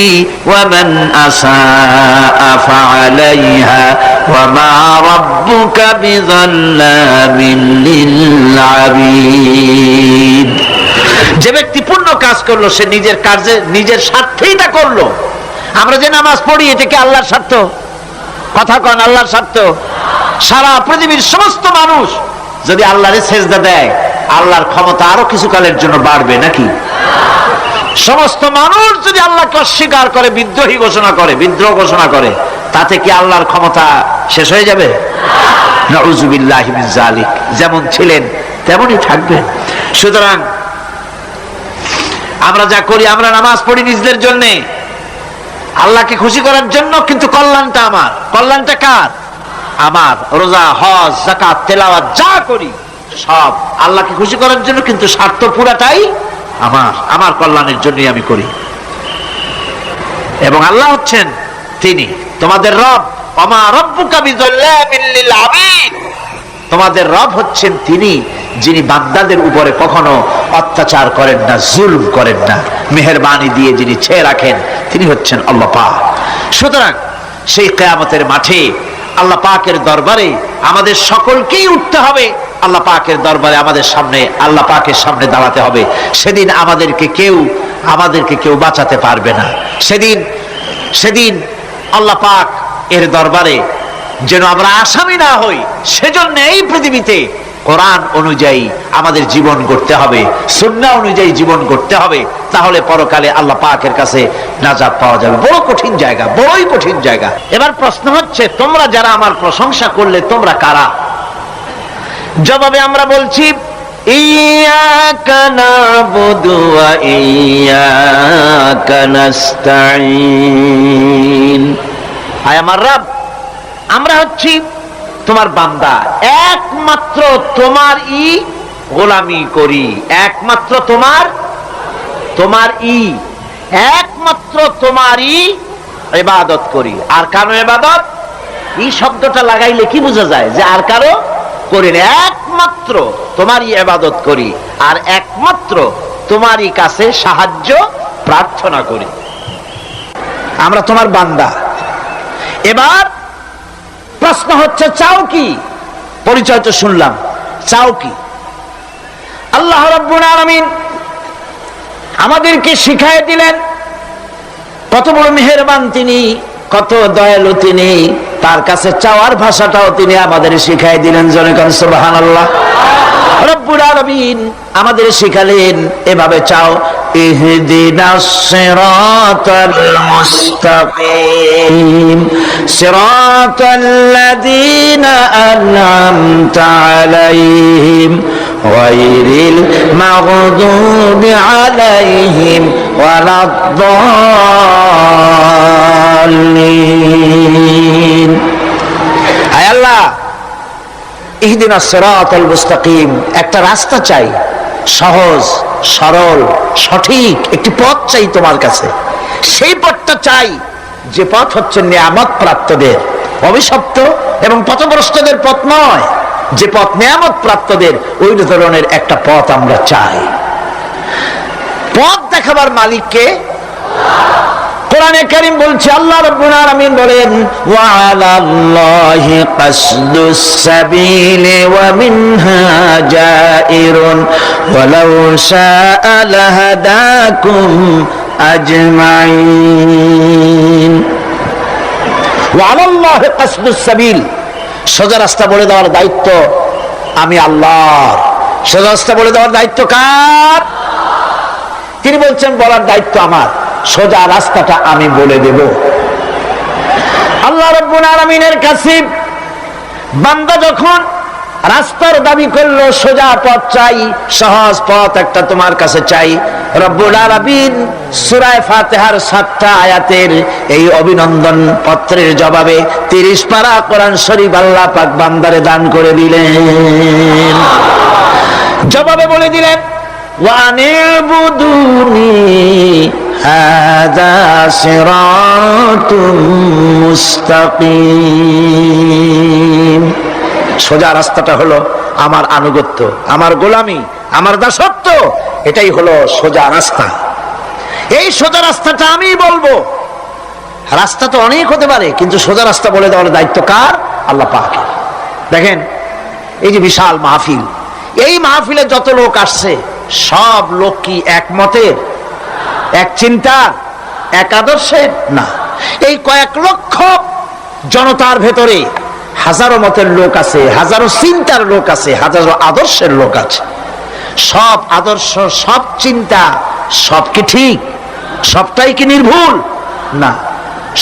ওয়া মান আসাআ ফাআলাইহা ওয়া মা রাব্বুকা বিযাল্লামিন লিল আবিদ। যে ব্যক্তি পুণ্য কাজ করলো সে নিজের কাজে নিজের স্বার্থেই তা করলো। আমরা যে নামাজ পড়ি এটা কি আল্লাহর স্বার্থ? কথা কন, আল্লাহর স্বার্থ? সারা পৃথিবীর সমস্ত মানুষ যদি আল্লাহরে সেজদা দেয়, আল্লাহর ক্ষমতা আরো কিছু কালের জন্য বাড়বে নাকি? সমস্ত মানুষ যদি আল্লাহকে অস্বীকার করে, বিদ্রোহী ঘোষণা করে, বিদ্রোহ ঘোষণা করে, তাতে কি আল্লাহর ক্ষমতা শেষ হয়ে যাবে? নাউযুবিল্লাহি মিন যালিক। যেমন ছিলেন তেমনই থাকবেন। সুতরাং আমরা যা করি, আমরা নামাজ পড়ি নিজেদের জন্য, আল্লাহকে খুশি করার জন্য, কিন্তু কল্যাণটা আমার। কল্যাণটা কার? আমার। রোজা, হজ, যাকাত, তেলাওয়াত যা করি সব আল্লাহকে খুশি করার জন্য, কিন্তু স্বার্থ পুরাটাই আমার, আমার কল্যাণের জন্যই আমি করি। এবং আল্লাহ হচ্ছেন তিনি তোমাদের রব। ওমা রাব্বুকা বিযাল্লামিন লিল আবিদ। তোমাদের রব হচ্ছেন তিনি যিনি বান্দাদের উপরে কখনো অত্যাচার করেন না, জুলম করেন না, মেহেরবানি দিয়ে যিনি ছেয়ে রাখেন, তিনি হচ্ছেন আল্লাহ পাক। সুতরাং সেই কিয়ামতের মাঠে আল্লাহ পাকের দরবারে আমাদের সকলকেই উঠতে হবে। আল্লাহ পাকের দরবারে আমাদের সামনে, আল্লাহ পাকের সামনে দাঁড়াতে হবে। সেদিন আমাদেরকে কেউ বাঁচাতে পারবে না। সেদিন আল্লাহ পাক এর দরবারে যেন আমরা আসামি না হই, সেজন্য এই পৃথিবীতে কোরআন অনুযায়ী আমাদের জীবন করতে হবে, সুন্নাহ অনুযায়ী জীবন করতে হবে, তাহলে পরকালে আল্লাহ পাকের কাছে নাজাত পাওয়া যাবে। বড় কঠিন জায়গা, বড়ই কঠিন জায়গা। এবার প্রশ্ন হচ্ছে, তোমরা যারা আমার প্রশংসা করলে তোমরা কারা? জবাবে আমরা বলছি, ইয়্যাকা না'বুদু ওয়া ইয়্যাকা নাস্তাঈন। আয় আমার রব, আমরা হচ্ছি তোমার বান্দা, একমাত্র তোমারই গোলামি করি, একমাত্র তোমারই একমাত্র তোমারই ইবাদত করি। আর কারো ইবাদত, এই শব্দটা লাগাইলে কি বোঝা যায়? যে আর কারো করি না, একমাত্র তোমারই ইবাদত করি আর একমাত্র তোমারই কাছে সাহায্য প্রার্থনা করি। আমরা তোমার বান্দা। এবার প্রশ্ন হচ্ছে, চাও কি? পরিচয় তো শুনলাম, চাও কি? আল্লাহ রাব্বুল আলামিন আমাদেরকে শিখায় দিলেন, কত বড় মেহেরবান তিনি, কত দয়ালু তিনি। তার কাছে চাওয়ার ভাষাটাও তিনি আমাদের শিখায় দিলেন। জোরে কোন সুবহানাল্লাহ। রব্বুল আলামিন আমাদের শিখালেন, এভাবে চাও, ইহদিনাস সিরাতাল মুস্তাকিম সিরাতাল্লাযীনা আন'আমতা আলাইহিম গায়রিল মাগদুবি আলাইহিম ওয়ালাদ-দাল্লিন। আয় আল্লাহ, ইহদিনাস সিরাতাল মুস্তাকিম, একটা রাস্তা চাই, সহজ সরল সঠিক একটি পথ চাই তোমার কাছে। সেই পথটা চাই যে পথ হচ্ছে নিয়ামত প্রাপ্তদের, অভিশপ্ত এবং পথভ্রষ্টদের পথ নয়। যে পথ নিয়ামত প্রাপ্তদের, ওই ধরনের একটা পথ আমরা চাই। পথ দেখাবার মালিককে কোরআনে কারীম বলছে, আল্লাহ রাব্বুল আলামিন বলেন, ওয়া আলাল্লাহি কাসদুস সাবিলি ওয়া মিনহা জাইরুন ওয়ালাউ শাআ লাহাদাকুম আজমাইন। ওয়া আলাল্লাহি কাসদুস সাবিল, সোজা রাস্তা বলে দেওয়ার দায়িত্ব আমি আল্লাহর। সোজা রাস্তা বলে দেওয়ার দায়িত্ব কার? তিনি বলছেন, বলার দায়িত্ব আমার, সোজা রাস্তাটা আমি বলে দেব। আল্লাহ রাব্বুল আলামিনের কাছে বান্দা যখন রাস্তার দাবি করলো, সোজা পথ চাই, সহজ পথ একটা তোমার কাছে চাই, রব্বুল আলামিন সূরা ফাতিহার 7টা আয়াতের এই অভিনন্দন পত্রের জবাবে 30 পারা কোরআন শরীফ আল্লাহ পাক বান্দারে দান করে দিলেন। জবাবে বলে দিলেন, ওয়া আনিবুদুনি হাযা সিরাতুম মুস্তাকিম। সোজা রাস্তাটা হলো আমার আনুগত্য, আমার গোলামি, আমার দাসত্ব, এটাই হলো সোজা রাস্তা। এই সোজা রাস্তাটা আমি বলবো। রাস্তা তো অনেক হতে পারে, কিন্তু সোজা রাস্তা বলে দেওয়ার দায়িত্ব কার? আল্লাহ পাকের। দেখেন, এই যে বিশাল মাহফিল, এই মাহফিলে যত লোক আসছে, সব লোক কি এক মতের, এক চিন্তার, এক আদর্শের? না। এই কয়েক লক্ষ জনতার ভেতরে হাজারো মতের লোক আছে, হাজারো চিন্তার লোক আছে, হাজারো আদর্শের লোক আছে। সব আদর্শ, সব চিন্তা, সব কি ঠিক? সবটাই কি নির্ভুল? না,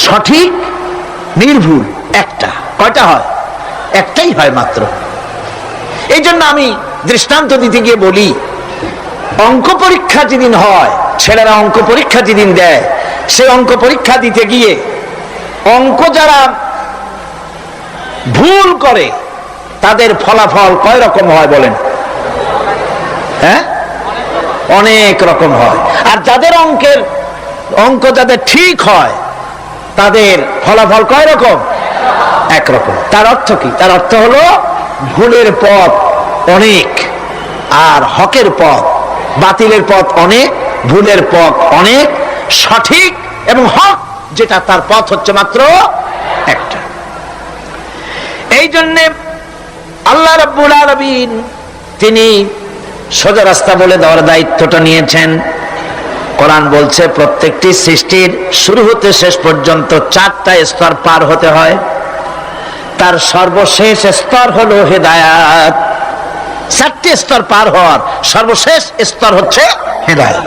সঠিক নির্ভুল একটা। কয়টা হয়? একটাই হয় মাত্র। এই জন্য আমি দৃষ্টান্ত দিতে গিয়ে বলি, অঙ্ক পরীক্ষা যেদিন হয়, ছেলেরা অঙ্ক পরীক্ষা যেদিন দেয়, সেই অঙ্ক পরীক্ষা দিতে গিয়ে অঙ্ক যারা ভুল করে, তাদের ফলাফল কয় রকম হয় বলেন? হ্যাঁ, অনেক রকম হয়। আর যাদের অঙ্ক যাদের ঠিক হয়, তাদের ফলাফল কয় রকম? একরকম। তার অর্থ কি? তার অর্থ হলো ভুলের পথ অনেক, আর হকের পথ, বাতিলের পথ অনেক, ভুলের পথ অনেক, সঠিক এবং হক যেটা, তার পথ হচ্ছে মাত্র একটা। এই জন্যে আল্লাহ রাব্বুল আলামিন তিনি সোজা রাস্তা বলে দেওয়ার দায়িত্বটা নিয়েছেন। কোরআন বলছে, প্রত্যেকটি সৃষ্টির শুরু হতে শেষ পর্যন্ত 4টা স্তর পার হতে হয়। তার সর্বশেষ স্তর হলো হেদায়াত। চারটি স্তর পার হওয়ার সর্বশেষ স্তর হচ্ছে হেদায়াত।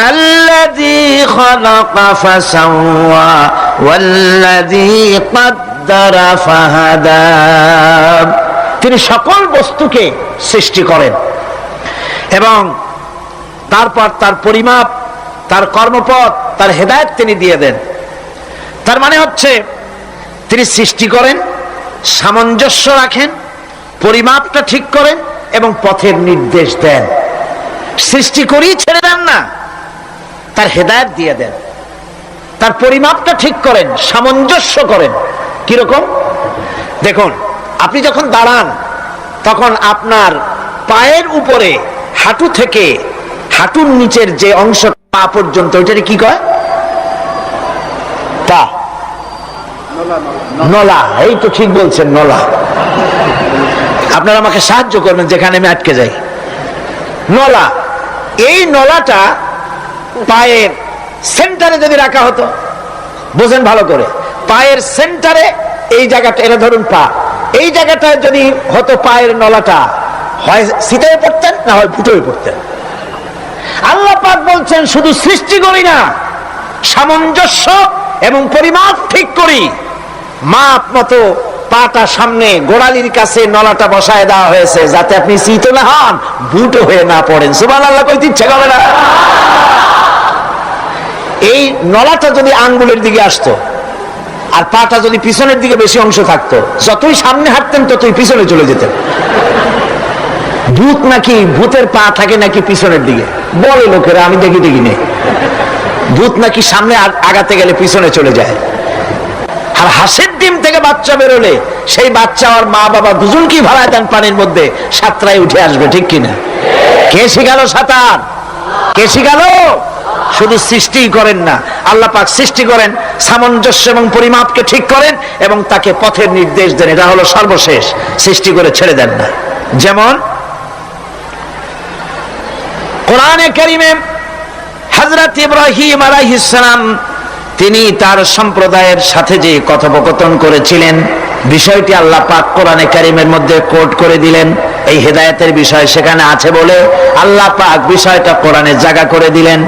আল্লাযী খালাকা ফাসাওয়া ওয়াল্লাযী কাদ্দারা ফাহাদা। তিনি সকল বস্তুকে সৃষ্টি করেন এবং তারপর তার পরিমাপ, তার কর্মপথ, তার হেদায়েত তিনি দিয়ে দেন। তার মানে হচ্ছে তিনি সৃষ্টি করেন, সামঞ্জস্য রাখেন, পরিমাপটা ঠিক করেন এবং পথের নির্দেশ দেন। সৃষ্টি করেই ছেড়ে দেন না, তার হেদায়েত দিয়ে দেন। তার পরিমাপটা ঠিক করেন, সামঞ্জস্য করেন। কিরকম? দেখুন, আপনি যখন দাঁড়ান তখন আপনার পায়ের উপরে হাঁটু থেকে হাঁটুর নিচের যে অংশ পা পর্যন্ত, ওইটারে কি কয়? পা, নলা। এই তো ঠিক বলছেন, নলা। আপনারা আমাকে সাহায্য করবেন যেখানে আমি আটকে যাই। নলা, এই নলাটা পায়ের সেন্টারে যদি রাখা হতো, বুঝেন ভালো করে, পায়ের সেন্টারে এই জায়গাটা, এটা ধরুন পা, এই জায়গাটা যদি হতো পায়ের নলাটা, হয় সিটায় পড়তেন না হয় ফুটোয় পড়তেন। আল্লাহ পাক বলছেন শুধু সৃষ্টি করি না, সামঞ্জস্য এবং পরিমাপ ঠিক করি। মাপ মতো পাটা সামনে গোড়ালির কাছে নলাটা বসায় দেওয়া হয়েছে, যাতে আপনি সিটো না হন, বুটো হয়ে না পড়েন। সুবহানাল্লাহ কইতে ইচ্ছা করে না? এই নলাটা যদি আঙ্গুলের দিকে আসতো আর পাটা যদি পিছনের দিকে বেশি অংশ থাকতো, যতই সামনে হাঁটতেন ততই পিছনে চলে যেতেন। ভূত নাকি, ভূতের পা থাকে নাকি পিছনের দিকে, বলে লোকেরা, আমি দেখি নেই। ভূত নাকি সামনে আগাতে গেলে পিছনে চলে যায়। আর হাঁসের ডিম থেকে বাচ্চা বেরোলে সেই বাচ্চা আর মা বাবা দুজনকেই ভাড়ায় দেন পানির মধ্যে, সাঁতরায় উঠে আসবে, ঠিক কিনা? কে শিখালো সাঁতার? কে শিখালো? শুধু সৃষ্টি করেন না, আল্লাহ পাক সৃষ্টি করেন, সামঞ্জস্য এবং পরিমাপকে ঠিক করেন এবং তাকে পথের নির্দেশ দেন। এটা হলো সর্বশেষ, সৃষ্টি করে ছেড়ে দেন না। যেমন কোরআনে কারীমে হযরত ইব্রাহিম আলাইহিস সালাম তিনি তার সম্প্রদায়ের সাথে যে কথোপকথন করেছিলেন, বিষয়টি আল্লাহ পাক কোরআনে কারীমের মধ্যে কোট করে দিলেন। এই হেদায়েতের বিষয় সেখানে আছে বলে আল্লাহ পাক বিষয়টা কোরআনে জায়গা করে দিলেন।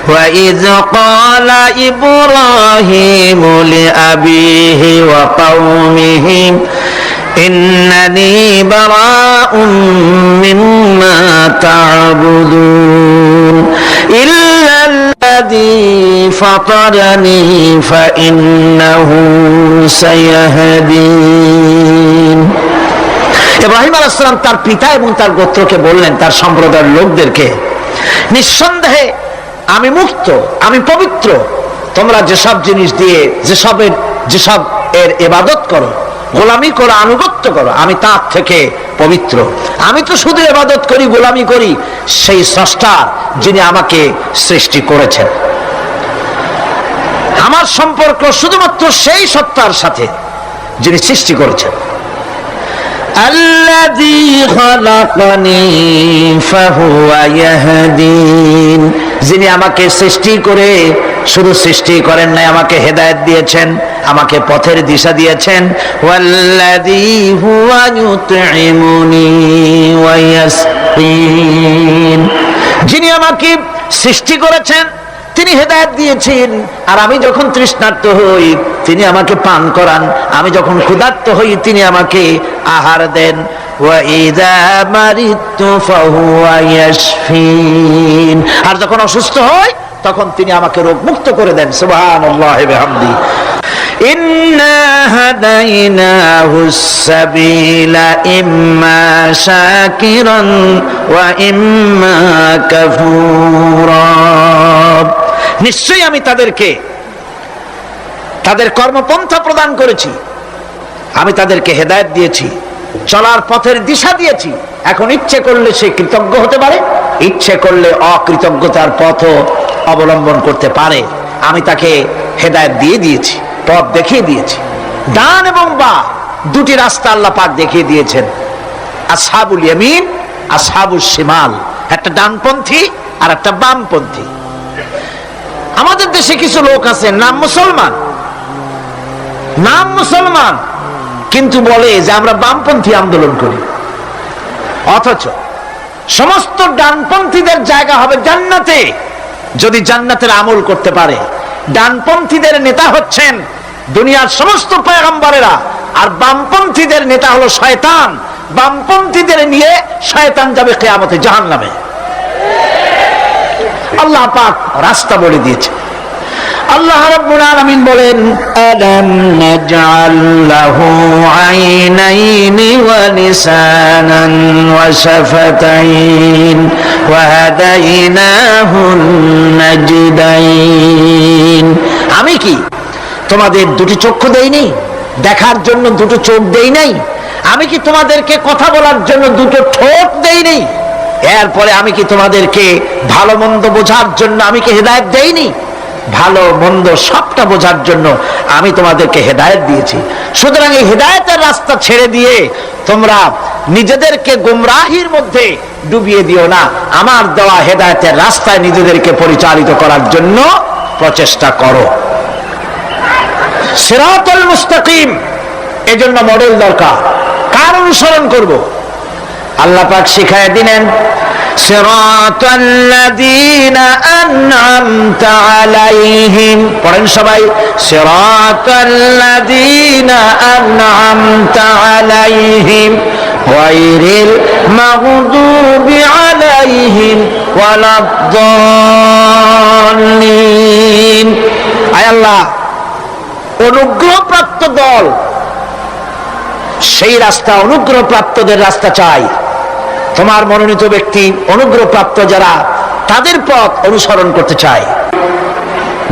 ওয়া ইয ক্বালা ইব্রাহিমু লিআবিহি ওয়া কওমিহি ইন্নানি বারাউম মিম্মা তা'বুদুন ইল্লাল্লাযী ফাতারানি ফাইন্নাহু সায়াহদিন। ইব্রাহিম আলাইহিস সালাম তার পিতা এবং তার গোত্রকে বললেন, তার সম্প্রদায়ের লোকদেরকে, নিঃসন্দেহে আমি মুক্ত, আমি পবিত্র। তোমরা যেসব জিনিস দিয়ে যেসব এর ইবাদত করো, গোলামি করো, আনুগত্য করো, আমি তার থেকে পবিত্র। আমি তো শুধু ইবাদত করি, গোলামি করি সেই স্রষ্টা যিনি আমাকে সৃষ্টি করেছেন। আমার সম্পর্ক শুধুমাত্র সেই সত্তার সাথে যিনি সৃষ্টি করেছেন। আল্লাযী খালাকানি ফাহুয়া ইয়াহদিন, যিনি আমাকে সৃষ্টি করে শুধু সৃষ্টি করেন নাই, আমাকে হেদায়েত দিয়েছেন, আমাকে পথের দিশা দিয়েছেন। ওয়াল্লাযী হুয়া ইউতঈমুনি ওয়া ইয়াসকিন, যিনি আমাকে সৃষ্টি করেছেন তিনি হেদায়েত দিয়েছেন, আর আমি যখন তৃষ্ণার্ত হই তিনি আমাকে পান করান, আমি যখন ক্ষুধার্ত হই তিনি আমাকে আহার দেন। ওয়া ইযা মারিতু ফাহুয়া ইয়াশফিন, আর যখন অসুস্থ হই তখন তিনি আমাকে রোগ মুক্ত করে দেন। সুবহানাল্লাহি ওয়া বিহামদি। ইন্না হাদাইনাহুস সাবিলা ইম্মা শাকিরান ওয়া ইম্মা কাফুরা, নিশ্চয়ই আমি তাদেরকে তাদের কর্মপন্থা প্রদান করেছি, আমি তাদেরকে হেদায়েত দিয়েছি, চলার পথের দিশা দিয়েছি। এখন ইচ্ছে করলে সে কৃতজ্ঞ হতে পারে, ইচ্ছে করলে অকৃতজ্ঞতার পথও অবলম্বন করতে পারে। আমি তাকে হেদায়েত দিয়ে দিয়েছি, পথ দেখিয়ে দিয়েছি। ডান এবং বাম দুটি রাস্তা আল্লাহ পাক দেখিয়ে দিয়েছেন। আসহাবুল ইয়ামিন, আসহাবুল শিমাল, একটা ডানপন্থী আর একটা বামপন্থী। আমাদের দেশে কিছু লোক আছে নাম মুসলমান, কিন্তু বলে যে আমরা বামপন্থী আন্দোলন করি। অথচ সমস্ত ডানপন্থীদের জায়গা হবে জান্নাতে যদি জান্নাতের আমল করতে পারে। ডানপন্থীদের নেতা হচ্ছেন দুনিয়ার সমস্ত পয়গম্বরেরা, আর বামপন্থীদের নেতা হলো শয়তান। বামপন্থীদের নিয়ে শয়তান যাবে কিয়ামতে জাহান্নামে। আল্লাহ পাক রাস্তা বলে দিয়েছে। আল্লাহ রাব্বুল আলামিন বলেন, আলাম নাজআল লাহু আইনাইনি ওয়া লিসানান ওয়া শাফাতাইন ওয়া হাদাইনাহুন নাজদাইন। আমি কি তোমাদের দুটি চক্ষু দেইনি, দেখার জন্য দুটো চোখ দেই নাই? আমি কি তোমাদেরকে কথা বলার জন্য দুটো ঠোঁট দেই নাই? এরপরে আমি কি তোমাদেরকে ভালো মন্দ বোঝার জন্য আমি কি হেদায়েত দেইনি? ভালো মন্দ সবটা বোঝার জন্য আমি তোমাদেরকে হেদায়েত দিয়েছি। সুতরাং এই হেদায়েতের রাস্তা ছেড়ে দিয়ে তোমরা নিজেদেরকে গুমরাহির মধ্যে ডুবিয়ে দিও না। আমার দেওয়া হেদায়েতের রাস্তায় নিজেদেরকে পরিচালিত করার জন্য প্রচেষ্টা করো। সিরাতুল মুস্তাকিম, এজন্য মডেল দরকার। কার অনুসরণ করব? আল্লাহ পাক শিখায় দিলেন, সিরাতাল্লাযীনা আন'আমতা আলাইহিম। পড়েন সবাই, সিরাতাল্লাযীনা আন'আমতা আলাইহিম গায়রিল মাগদুবি আলাইহিম ওয়ালাদ-দাল্লিন। আয় আল্লাহ, অনুগ্রহপ্রাপ্ত দল, সেই রাস্তা অনুগ্রহপ্রাপ্তদের রাস্তা চাই। তোমার মনোনীত ব্যক্তি অনুগ্রহপ্রাপ্ত যারা, তাদের পথ অনুসরণ করতে চাই।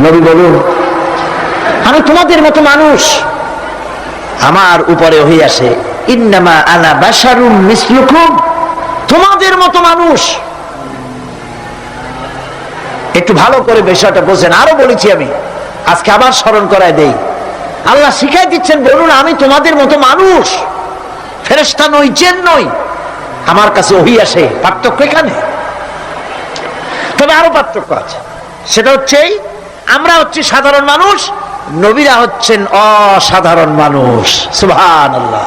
নবী বলুন, আমি তোমাদের মতো মানুষ, আমার উপরে ওহী আসে, ইন্নামা আনা বাশারুম মিসলুকুম, তোমাদের মতো মানুষ। একটু ভালো করে বিষয়টা বোঝেন। আরো বলেছি আমি, আজকে আবার স্মরণ করায় দেই। আল্লাহ শিখাই দিচ্ছেন, বলুন আমি তোমাদের মতো মানুষ, ফেরেশতা নই, জিন নই, আমার কাছে ওহী আসে। পার্থক্য এখানে। তবে আরো পার্থক্য আছে, সেটা হচ্ছে আমরা হচ্ছি সাধারণ মানুষ, নবীরা হচ্ছেন অসাধারণ মানুষ। সুবহানাল্লাহ।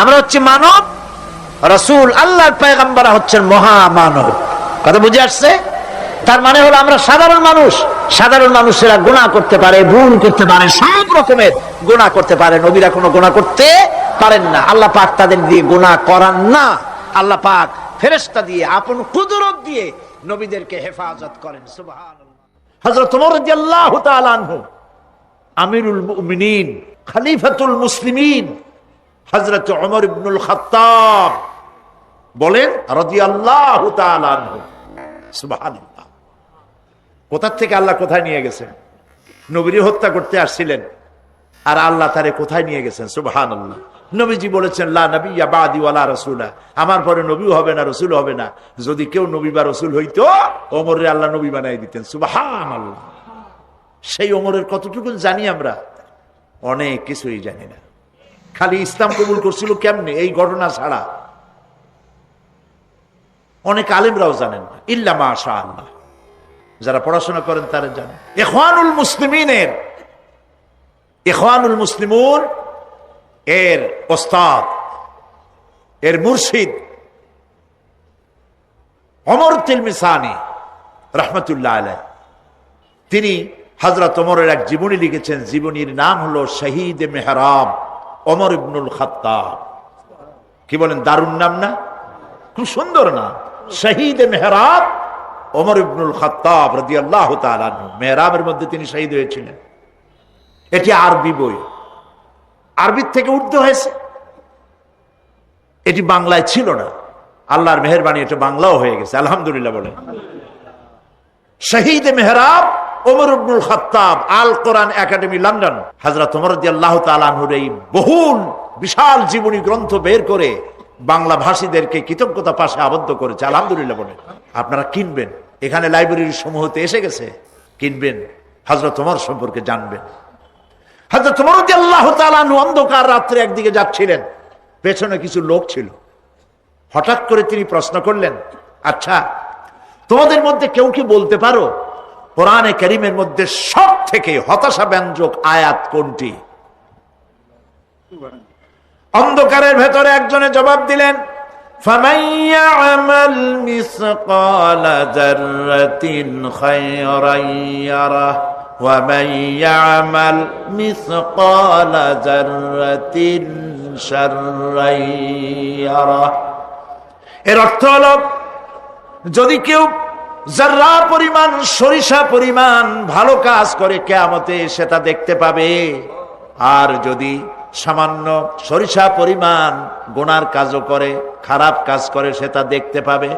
আমরা হচ্ছি মানব, রাসূল আল্লাহর পয়গম্বররা হচ্ছেন মহামানব। কথা বুঝে আসছে? তার মানে হলো আমরা সাধারণ মানুষ। সাধারণ মানুষেরা গুনাহ করতে পারে, ভুল করতে পারে, সব রকমের গুনাহ করতে পারে। নবীরা কোনো গুনাহ করতে পারেন না। আল্লাহ পাক তাদের দিয়ে গুনাহ করান না। আল্লাহ পাক ফেরেশতা দিয়ে, আপন কুদরত দিয়ে নবীদেরকে হেফাজত করেন। সুবহানাল্লাহ। হযরত ওমর রাদিয়াল্লাহু তাআলা আনহু, আমিরুল মুমিনিন, খলিফাতুল মুসলিমিন, হযরত ওমর ইবনুল খাত্তাব বলেন রাদিয়াল্লাহু তাআলা আনহু। সুবহানাল্লাহ। কোথা থেকে আল্লাহ কোথায় নিয়ে গেছেন? নবীর হত্যা করতে আসছিলেন, আর আল্লাহ তারে কোথায় নিয়ে গেছেন? সুবহানাল্লাহ। নবীজি বলেছেন, লা নবিয়্যা বাদি ওয়ালা রাসূলা, আমার পরে নবীও হবে না, রাসূল হবে না। যদি কেউ নবী বা রাসূল হইতো, ওমরের আল্লাহ নবী বানাই দিতেন। সুবহানাল্লাহ। সেই ওমরের কতটুকু জানি আমরা? অনেক কিছুই জানি না। খালি ইসলাম কবুল করছিল কেমনে, এই ঘটনা ছাড়া অনেক আলেমরাও জানেন না, ইল্লা মাশাআল্লাহ। যারা পড়াশোনা করেন তারা জানেন। ইখওয়ানুল মুসলিমিনের, ইখওয়ানুল মুসলিমুন এর ওস্তাদ, এর মুর্শিদ ওমর তিলমিসানি রাহমাতুল্লাহ আলাইহি, তিনি হযরত ওমরের এক জীবনী লিখেছেন। জীবনীর নাম হলো শহীদ মেহরাব ওমর ইবনুল খাত্তাব। কি বলেন, দারুণ নাম না? খুব সুন্দর নাম, শহীদ মেহরাব ওমর ইবনুল খাত্তাব রাদিয়াল্লাহু তাআলা আনহু। মেহরাবের মধ্যে তিনি শহীদ হয়েছিলেন। এটি আরবি বই, আরবির থেকে উর্দু হয়েছে। এটি বাংলায় ছিল না, আল্লাহর মেহেরবানি এটা বাংলাও হয়ে গেছে, আলহামদুলিল্লাহ বলেন। শহীদ মেহরাব ওমর ইবনুল খাত্তাব, আল কোরআন একাডেমি, লন্ডন। হযরত ওমর রাদিয়াল্লাহু তাআলা আনহুর এই বহুল বিশাল জীবনী গ্রন্থ বের করে বাংলা ভাষীদেরকে কৃতজ্ঞতা পাশে আবদ্ধ করেছে, আলহামদুলিল্লাহ বলেন। আপনারা কিনবেন, এখানে লাইব্রেরির সমূহতে এসে গেছে, কিনবেন, হযরত ওমর সম্পর্কে জানবেন। হযরত ওমর রাদিয়াল্লাহু তাআলা আনহু অন্ধকার রাত্রে একদিকে যাচ্ছিলেন, পেছনে কিছু লোক ছিল। হঠাৎ করে তিনি প্রশ্ন করলেন, আচ্ছা তোমাদের মধ্যে কেউ কি বলতে পারো কোরআনে কারীমের মধ্যে সব থেকে হতাশা ব্যঞ্জক আয়াত কোনটি? অন্ধকারের ভেতরে একজনে জবাব দিলেন, فَمَن يَعْمَلْ مِثْقَالَ ذَرَّةٍ خَيْرًا يَرَهُ وَمَن يَعْمَلْ مِثْقَالَ ذَرَّةٍ شَرًّا يَرَهُ। এর অর্থ হলো, যদি কেউ যারা পরিমাণ, সরিষা পরিমাণ ভালো কাজ করে কিয়ামতে সেটা দেখতে পাবে, আর যদি সামান্য সরিষা পরিমাণ গুনার কাজও করে, খারাপ কাজ করে, সেটা দেখতে পাবে।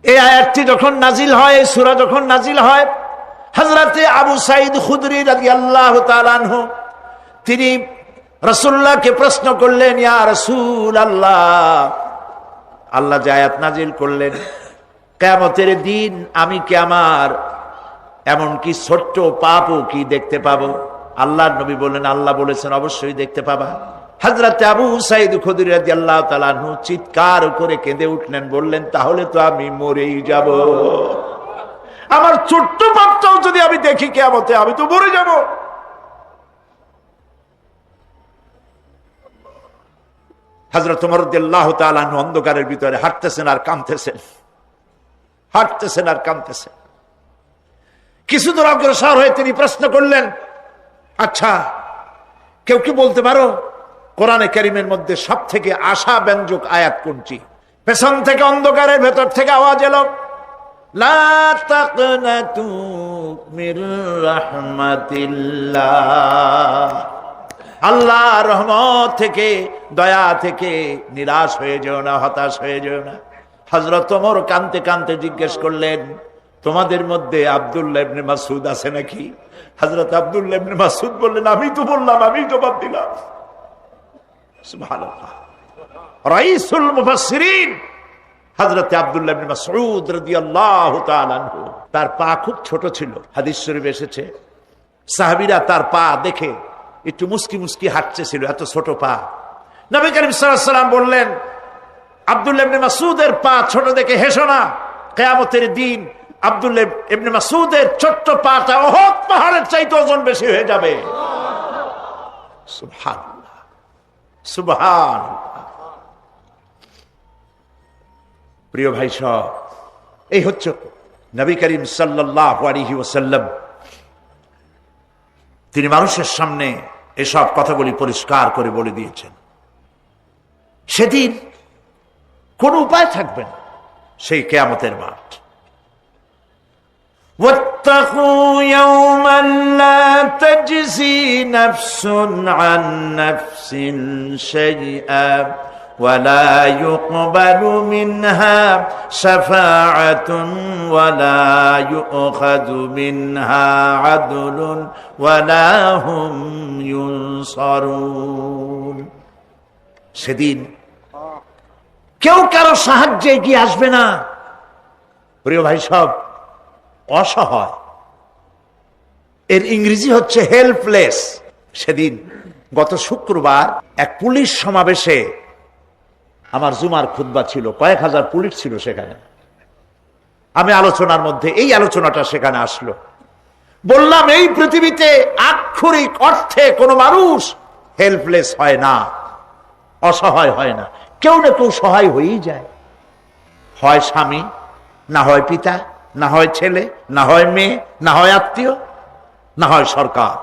এই আয়াতটি যখন নাজিল হয়, এই সূরা যখন নাজিল হয়, হযরতে আবু সাঈদ খুদরি রাদিয়াল্লাহু তাআলা আনহু তিনি রাসূলুল্লাহকে প্রশ্ন করলেন, ইয়া রাসূলুল্লাহ, আল্লাহ যে আয়াত নাজিল করলেন, কিয়ামতের দিন আমি কি আমার এমনকি ছোট্ট পাপও কি দেখতে পাবো? আল্লাহর নবী বললেন, আল্লাহ বলেছেন অবশ্যই দেখতে পাবা। হযরত আবু সাঈদ খুদরি রাদিয়াল্লাহু তাআলা আনহু চিৎকার করে কেঁদে উঠলেন, বললেন, তাহলে তো আমি মরেই যাব। আমার ছোট্ট পাপটাও যদি আমি দেখি কিয়ামতে, আমি তো মরে যাব। হযরত ওমর রাদিয়াল্লাহু তাআলা আনহু অন্ধকারের ভিতরে হাঁটতেছেন আর কাঁদতেছেন, হাঁটতেছেন আর কাঁদতেছেন। কিছু দূর অগ্রসর হয়ে তিনি প্রশ্ন করলেন, আচ্ছা, কেউ কি বলতে পারো কোরআনে কারীমের মধ্যে সব থেকে আশা ব্যঞ্জক আয়াত কোনটি? পেছন থেকে অন্ধকারের ভেতর থেকে আওয়াজ এলো, লা তাকনাতু মির রাহমাতিল্লাহ, আল্লাহর রহমত থেকে, দয়া থেকে নিরাশ হয়ে যেও না, হতাশ হয়ে যেও না। হযরত ওমর কাঁদতে কাঁদতে জিজ্ঞেস করলেন, তোমাদের মধ্যে আব্দুল্লাহ ইবনে মাসউদ আছে নাকি? হযরত আব্দুল্লাহ ইবনে মাসউদ বললেন, আমি তো বললাম, আমি জবাব দিলাম। সুবহানাল্লাহ। রাইসুল মুফাসসিরিন হযরত আব্দুল্লাহ ইবনে মাসউদ রাদিয়াল্লাহু তাআলা আনহু, তার পা খুব ছোট ছিল। হাদিস শরীফে এসেছে, সাহাবীরা তার পা দেখে একটু মুস্কি মুস্কি হাঁটতেছিল, এত ছোট পা। নবী করিম সাল্লাল্লাহু আলাইহি ওয়াসাল্লাম বললেন, আব্দুল্লাহ ইবনে মাসউদের পা ছোট দেখে হেসো না, কিয়ামতের দিন আব্দুল্লাহ ইবনে মাসউদের ছোট্ট পাটা উহুদ পাহাড়ের চাইতে ওজন বেশি হয়ে যাবে। সুবহানাল্লাহ, সুবহানাল্লাহ। প্রিয় ভাই সব, এই হচ্ছে নবী করিম সাল্লাল্লাহু আলাইহি ওয়াসাল্লাম। তিনি মানুষের সামনে এসব কথাগুলি পরিষ্কার করে বলে দিয়েছেন। সেদিন কোন উপায় থাকবে না, সেই কিয়ামতের মাঠ। واتقوا يوما لا تجزي نفس عن نفس شيئا ولا يقبل منها شفاعة ولا يؤخذ منها عدل ولا هم ينصرون। সেদিন কেউ কারো সাহায্যে এগিয়ে আসবে না। প্রিয় ভাই সব, অসহায়, এর ইংরেজি হচ্ছে হেল্পলেস। সেদিন গত শুক্রবার এক পুলিশ সমাবেশে আমার জুমার খুতবা ছিল, কয়েক হাজার পুলিশ ছিল সেখানে। আমি আলোচনার মধ্যে এই আলোচনাটা সেখানে আসলো। বললাম, এই পৃথিবীতে আক্ষরিক অর্থে কোনো মানুষ হেল্পলেস হয় না, অসহায় হয় না। কেউ না কেউ সহায় হয়েই যায়, হয় স্বামী, না হয় পিতা, না হয় ছেলে, না হয় মেয়ে, না হয় আত্মীয়, না হয় সরকার।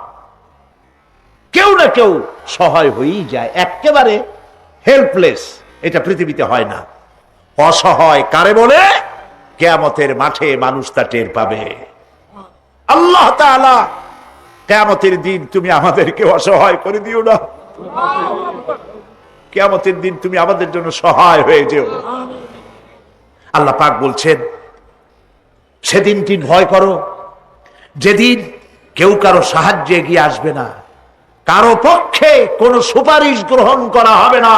কেউ না কেউ সহায় হয়েই যায়। একেবারে হেল্পলেস এটা পৃথিবীতে হয় না। অসহায় কারে বলে? কিয়ামতের মাঠে মানুষ তা টের পাবে। আল্লাহ তাআলা কিয়ামতের দিন তুমি আমাদেরকে অসহায় করে দিও না। কিয়ামতের দিন তুমি আমাদের জন্য সহায় হয়ে যেও। আল্লাহ পাক বলছেন, সেদিনটি ভয় করো, যেদিন কেউ কারো সাহায্যে এগিয়ে আসবে না, কারো পক্ষে কোনো সুপারিশ গ্রহণ করা হবে না,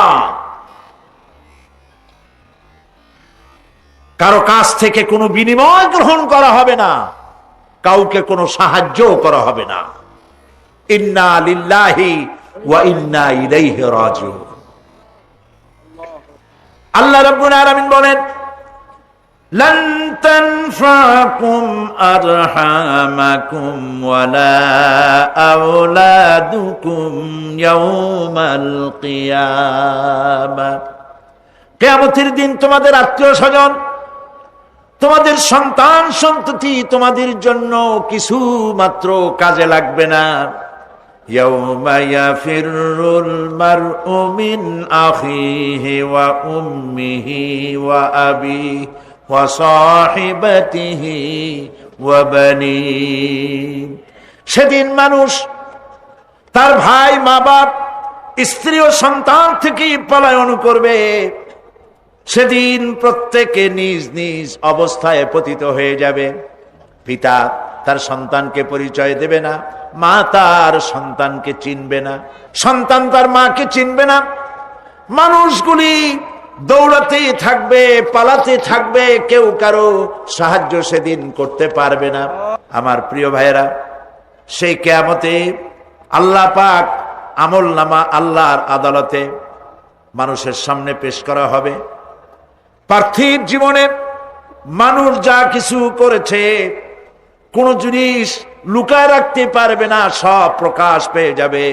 কারো কাছ থেকে কোনো বিনিময় গ্রহণ করা হবে না, কাউকে কোনো সাহায্য করা হবে না। ইন্না লিল্লাহি ওয়া ইন্না ইলাইহি রাজিউন। আল্লাহ রাব্বুল আলামিন বলেন, لن تنفعكم أرحامكم ولا أولادكم يوم القيامة কিয়ামতের দিন তোমাদের আত্মীয় স্বজন, তোমাদের সন্তান সন্ততি তোমাদের জন্য কিছু মাত্র কাজে লাগবে না। ইয়াউমা ইয়াফিরুল মারউ মিন আখিহি ওয়া উম্মিহি ওয়া আবিহি ওয়া সাহিবাতিহি ওয়া বানিহি, সেদিন মানুষ তার ভাই, মা বাপ, স্ত্রী ও সন্তান থেকে পলায়ন করবে। সেদিন প্রত্যেকে নিজ নিজ অবস্থায় পতিত হয়ে যাবে। পিতা তার সন্তানকে পরিচয় দেবে না, মা তার সন্তানকে চিনবে না, সন্তান তার মাকে চিনবে না। মানুষগুলি দৌড়াতে থাকবে, পালাতে থাকবে, কেউ কারো সাহায্য সেদিন করতে পারবে না। আমার প্রিয় ভাইয়েরা, সেই কিয়ামতে আল্লাহ পাক আমলনামা আল্লাহর আদালতে মানুষের সামনে পেশ করা হবে। পার্থিব জীবনে মানুষ যা কিছু করেছে কোন জিনিস লুকায় রাখতে পারবে না, সব প্রকাশ পেয়ে যাবে।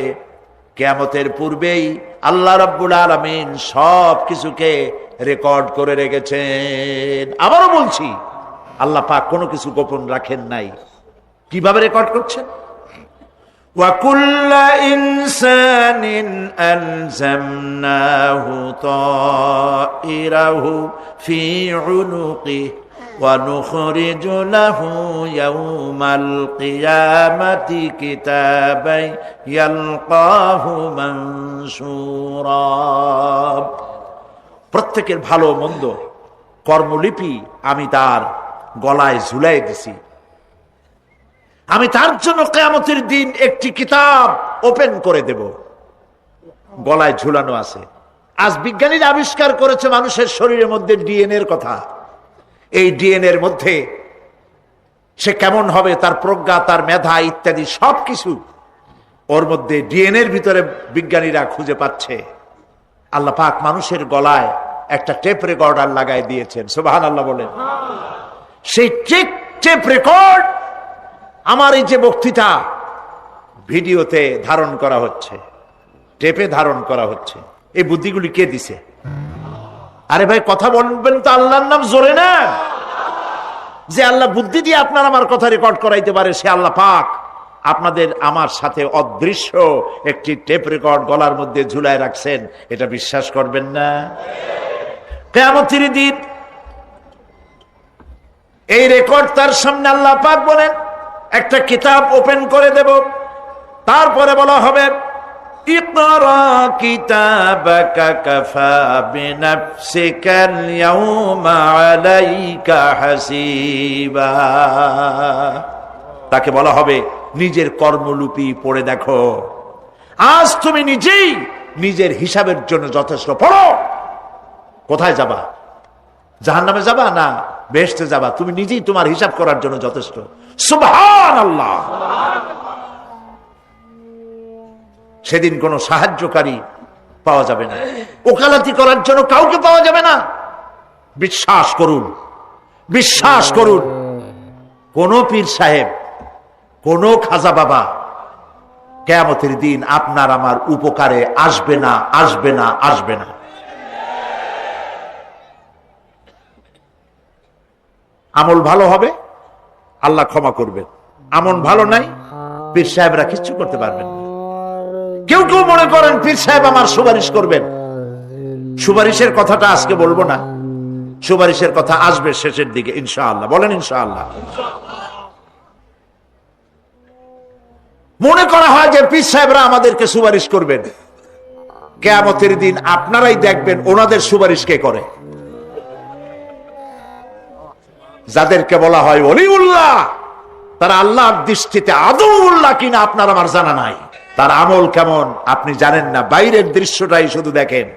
কিয়ামতের পূর্বেই আল্লাহ রাব্বুল আলামিন সব কিছুকে রেকর্ড করে রেখেছেন। আবারও বলছি, আল্লাহ পাক কোনো কিছু গোপন রাখেন নাই। কিভাবে রেকর্ড করছেন? وَكُلَّ إِنسَانٍ أَلْزَمْنَاهُ طَائِرَهُ فِي عُنُقِهِ وَنُخْرِجُ لَهُ يَوْمَ الْقِيَامَةِ كِتَابًا يَلْقَاهُ مَنشُورًا। প্রত্যেকের ভালো মন্দ কর্মলিপি আমি তার গলায় ঝুলাই দিছি। আমি তার জন্য কিয়ামতের দিন একটি কিতাব ওপেন করে দেব, গলায় ঝুলানো আছে। আজ বিজ্ঞানীরা আবিষ্কার করেছে মানুষের শরীরের মধ্যে ডিএনএ এর কথা। এই ডিএনএ এর মধ্যে সে কেমন হবে, তার প্রজ্ঞা, তার মেধা ইত্যাদি সবকিছু ওর মধ্যে ডিএনএ এর ভিতরে বিজ্ঞানীরা খুঁজে পাচ্ছে। আল্লাহ পাক মানুষের গলায় একটা টেপ রেকর্ডার লাগাই দিয়েছেন। সুবহানাল্লাহ বলেন। সেই টেপ রেকর্ড আমার এই যে বক্তৃতা ভিডিওতে ধারণ করা হচ্ছে, টেপে ধারণ করা হচ্ছে, এই বুদ্ধিগুলি কে দিছে? আরে ভাই, কথা বলবেন তো আল্লাহর নাম জোরে না। যে আল্লাহ বুদ্ধি দিয়ে আপনার আমার কথা রেকর্ড করাইতে পারে, সে আল্লাহ পাক আপনাদের আমার সাথে অদৃশ্য একটি টেপ রেকর্ড গলার মধ্যে ঝুলায় রাখছেন। এটা বিশ্বাস করবেন না? কিয়ামতের দিন এই রেকর্ড তার সামনে আল্লাহ পাক বলেন একটা কিতাব ওপেন করে দেব। তারপরে বলা হবে, ইকরা কিতাবাকা কাফা বিনাফসিকাল ইয়াউমা আলাইকা হাসিবা। তাকে বলা হবে, নিজের কর্মলিপি পড়ে দেখো। আজ তুমি নিজেই নিজের হিসাবের জন্য যথেষ্ট। পড়ো। কোথায় যাবা? জাহান্নামে যাবা না বেহেশতে যাবা? তুমি নিজেই তোমার হিসাব করার জন্য যথেষ্ট। সুবহানাল্লাহ। সেদিন কোনো সাহায্যকারী পাওয়া যাবে না, ওকালতি করার জন্য কাউকে পাওয়া যাবে না। বিশ্বাস করুন, বিশ্বাস করুন, কোন পীর সাহেব, কোন খাজা বাবা কিয়ামতের দিন আপনার আমার উপকারে আসবে না, আসবে না, আসবে না। আমল ভালো হবে, আল্লাহ ক্ষমা করবেন। আমল ভালো নাই, পীর সাহেবরা কিচ্ছু করতে পারবেন না। কেউ কেউ মনে করেন পীর সাহেব আমার সুপারিশ করবেন। সুপারিশের কথাটা আজকে বলবো না, সুপারিশের কথা আসবে শেষের দিকে ইনশাআল্লাহ। বলেন ইনশাআল্লাহ। মনে করা হয় যে পীর সাহেবরা আমাদেরকে সুপারিশ করবেন। কিয়ামতের দিন আপনারাই দেখবেন ওনাদের সুপারিশ কে করে। যাদেরকে বলা হয় ওলিউল্লাহ, তারা আল্লাহর দৃষ্টিতে আদৌল্লাহ কিনা আপনার আমার জানা নাই। তার আমল কেমন আপনি জানেন না, বাইরের দৃশ্যটাই শুধু দেখেন।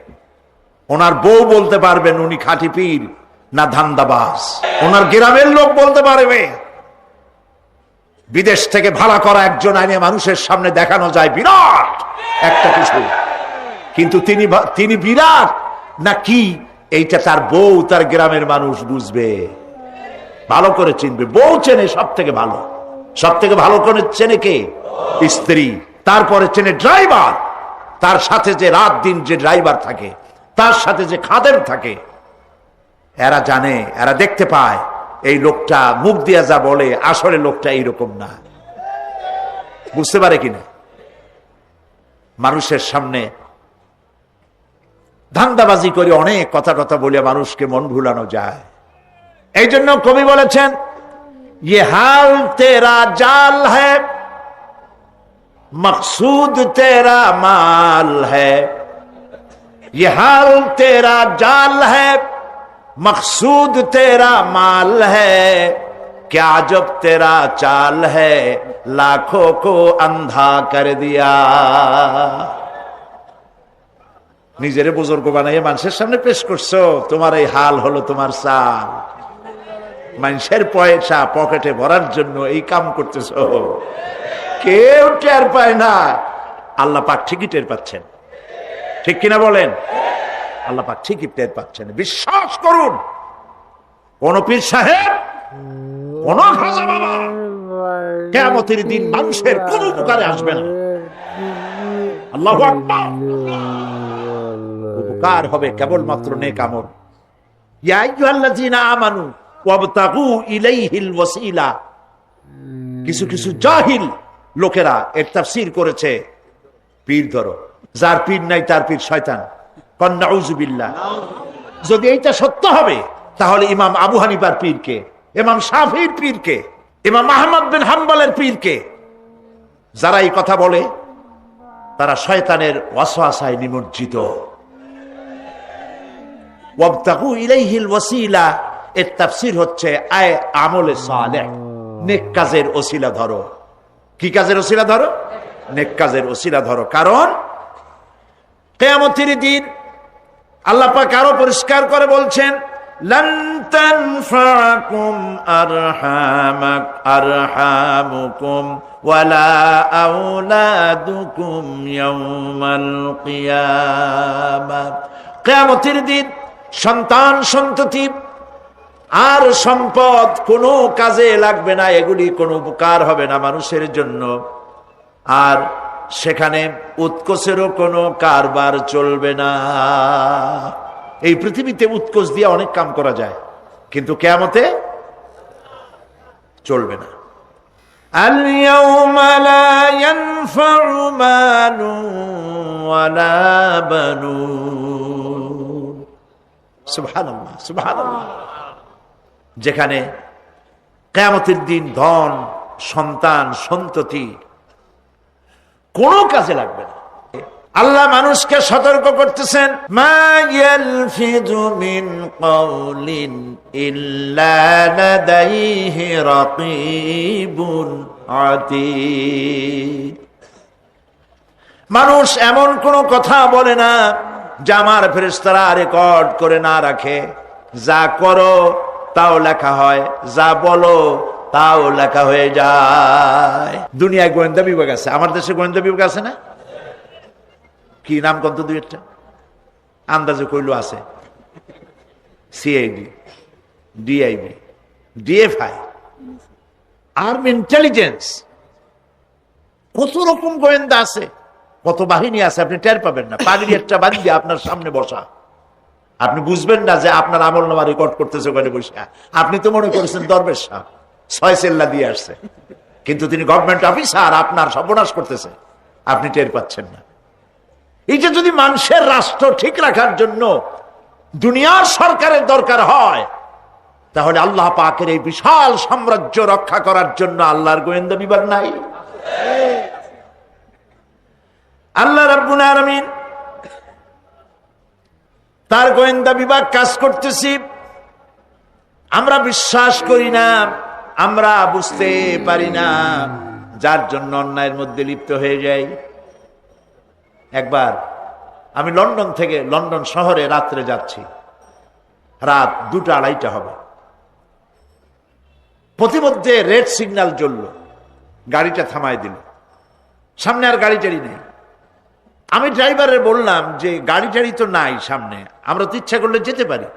ওনার বউ বলতে পারবেন উনি খাঁটি পীর না ধান্দাবাজ। ওনার গ্রামের লোক বলতে পারবে। বিদেশ থেকে ভাড়া করা একজন আইনে মানুষের সামনে দেখানো যায় বিরাট একটা কিছু, কিন্তু তিনি বিরাট না কি এইটা তার বউ, তার গ্রামের মানুষ বুঝবে। ভালো করে চিনবে। বউ চেনে সব থেকে ভালো, সব থেকে ভালো করে চেনে কে? স্ত্রী। তারপরে চেনে ড্রাইভার, তার সাথে যে রাত দিন যে ড্রাইভার থাকে, তার সাথে যে খাদেম থাকে, এরা জানে, এরা দেখতে পায় এই লোকটা মুখ দিয়া যা বলে আসলে লোকটা এইরকম না। বুঝতে পারে কিনা? মানুষের সামনে ধান্দাবাজি করে অনেক কথা টথা বলে মানুষকে মন ভুলানো যায়। এই জন্য কবি বলেছেন, ये हाल तेरा जाल है मकसूद तेरा माल है, ये हाल तेरा जाल है मकसूद तेरा माल है, क्या जब तेरा चाल है लाखों को अंधा कर दिया। নিজেরে বুজুর্গ বানাইয়ে মানুষের সামনে পেশ করছো, তোমার এই হাল হলো তোমার চাল। মানুষের পয়সা পকেটে ভরার জন্য এই কাম করতেছ, কেউ টের পায় না, আল্লাহ পাক ঠিকই টের পাচ্ছেন। ঠিক কিনা বলেন? আল্লাহ পাক ঠিকই টের পাচ্ছেন। বিশ্বাস করুন, কোন পীর সাহেব, কোন খাজা বাবা কিয়ামতের দিন মানুষের কোন উপকারে আসবে না। আল্লাহু আকবার। উপকার হবে কেবলমাত্র নেক আমল। ইয়া আইয়ুহাল্লাযীনা আমানু ওয়াবতাগু ইলাইহিল ওয়াসিলা। কিছু কিছু জাহিল লোকেরা এর তাফসীর করেছে, পীর ধরো, যার পীর নাই তার পীর শয়তান। নাউযুবিল্লাহ। যদি এইটা সত্য হবে তাহলে ইমাম আবু হানিফার পীরকে, ইমাম শাফিঈর পীরকে, ইমাম আহমদ বিন হাম্বলের পীরকে, যারা এই কথা বলে তারা শয়তানের ওয়াসওয়াসায় নিমজ্জিত। ওয়াবতাগু ইলাইহিল ওয়াসিলা এর তাফসীর হচ্ছে আয় আমলে সালেহ, নেক কাজের ওসিলা ধরো। কি কাজের ওসিলা ধরো? নেক কাজের ওসিলা ধরো। কারণ কিয়ামতের দিন আল্লাহ পাক আরো পরিষ্কার করে বলছেন, লান তানফাকুম আরহামুকুম ওয়ালা আওলাদুকুম ইয়াউমাল কিয়ামাহ। কিয়ামতের দিন সন্তান সন্ততি আর সম্পদ কোনো কাজে লাগবে না, এগুলি কোনো উপকার হবে না মানুষের জন্য। আর সেখানে উৎকোচেরও কোনো কারবার চলবে না। এই পৃথিবীতে উৎকোচ দিয়ে অনেক কাম করা যায়, কিন্তু কিয়ামতে চলবে না। আল ইয়াউমা লা ইয়ানফাউ মালুন ওয়ালা বানুন। সুবহানাল্লাহ, সুবহানাল্লাহ। যেখানে কিয়ামতের দিন ধন, সন্তান, সন্ততি কোনো কাজে লাগবে না। আল্লাহ মানুষকে সতর্ক করতেছেন, মা ইয়ালফিযু মিন কাওলিন ইল্লা লাদাইহি রাকীবুন আতীদ। মানুষ এমন কোন কথা বলে না যা আমার ফেরেশতারা রেকর্ড করে না রাখে। যা করো তাও লেখা হয়, যা বলো তাও লেখা হয়ে যায়। দুনিয়ায় গোয়েন্দা বিভাগ আছে, আমার দেশে গোয়েন্দা বিভাগ আছে না? কি নাম কত? দুই একটা আন্দাজে কইলো আছে। CID, DIB, DFI, army intelligence, কত রকম গোয়েন্দা আছে, কত বাহিনী আছে, আপনি টের পাবেন না। পাগড়ি একটা বাঁধিয়ে আপনার সামনে বসা, আপনি বুঝবেন না যে আপনার আমল নামা রেকর্ড করতেছে ওখানে বসে। আপনি তো মনে করেছেন দরবেশ সাহেব 6 সেল্লা দিয়ে আসছে, কিন্তু তিনি গভর্নমেন্ট অফিসার, আপনার সর্বনাশ করতেছে, আপনি টের পাচ্ছেন না। এই যে যদি মানুষের রাষ্ট্র ঠিক রাখার জন্য দুনিয়ার সরকারের দরকার হয়, তাহলে আল্লাহ পাকের এই বিশাল সাম্রাজ্য রক্ষা করার জন্য আল্লাহর গোয়েন্দা বিভাগ নাই? আল্লাহ রাব্বুল আলামিন তার গোয়েন্দা বিভাগ কাজ করতেছি, আমরা বিশ্বাস করি না, আমরা বুঝতে পারি না, যার জন্য অন্যায়ের মধ্যে লিপ্ত হয়ে যাই। একবার আমি লন্ডন শহরে রাত্রে যাচ্ছি, রাত 2টা-2:30 হবে। প্রতিমধ্যে রেড সিগন্যাল জ্বলল, গাড়িটা থামায় দিল, সামনে আর গাড়ি টাড়ি নেই। আমি ড্রাইভারের বললাম যে গাড়ি টাড়ি তো নাই সামনে, আমরা তো ইচ্ছা করলে যেতে পারি।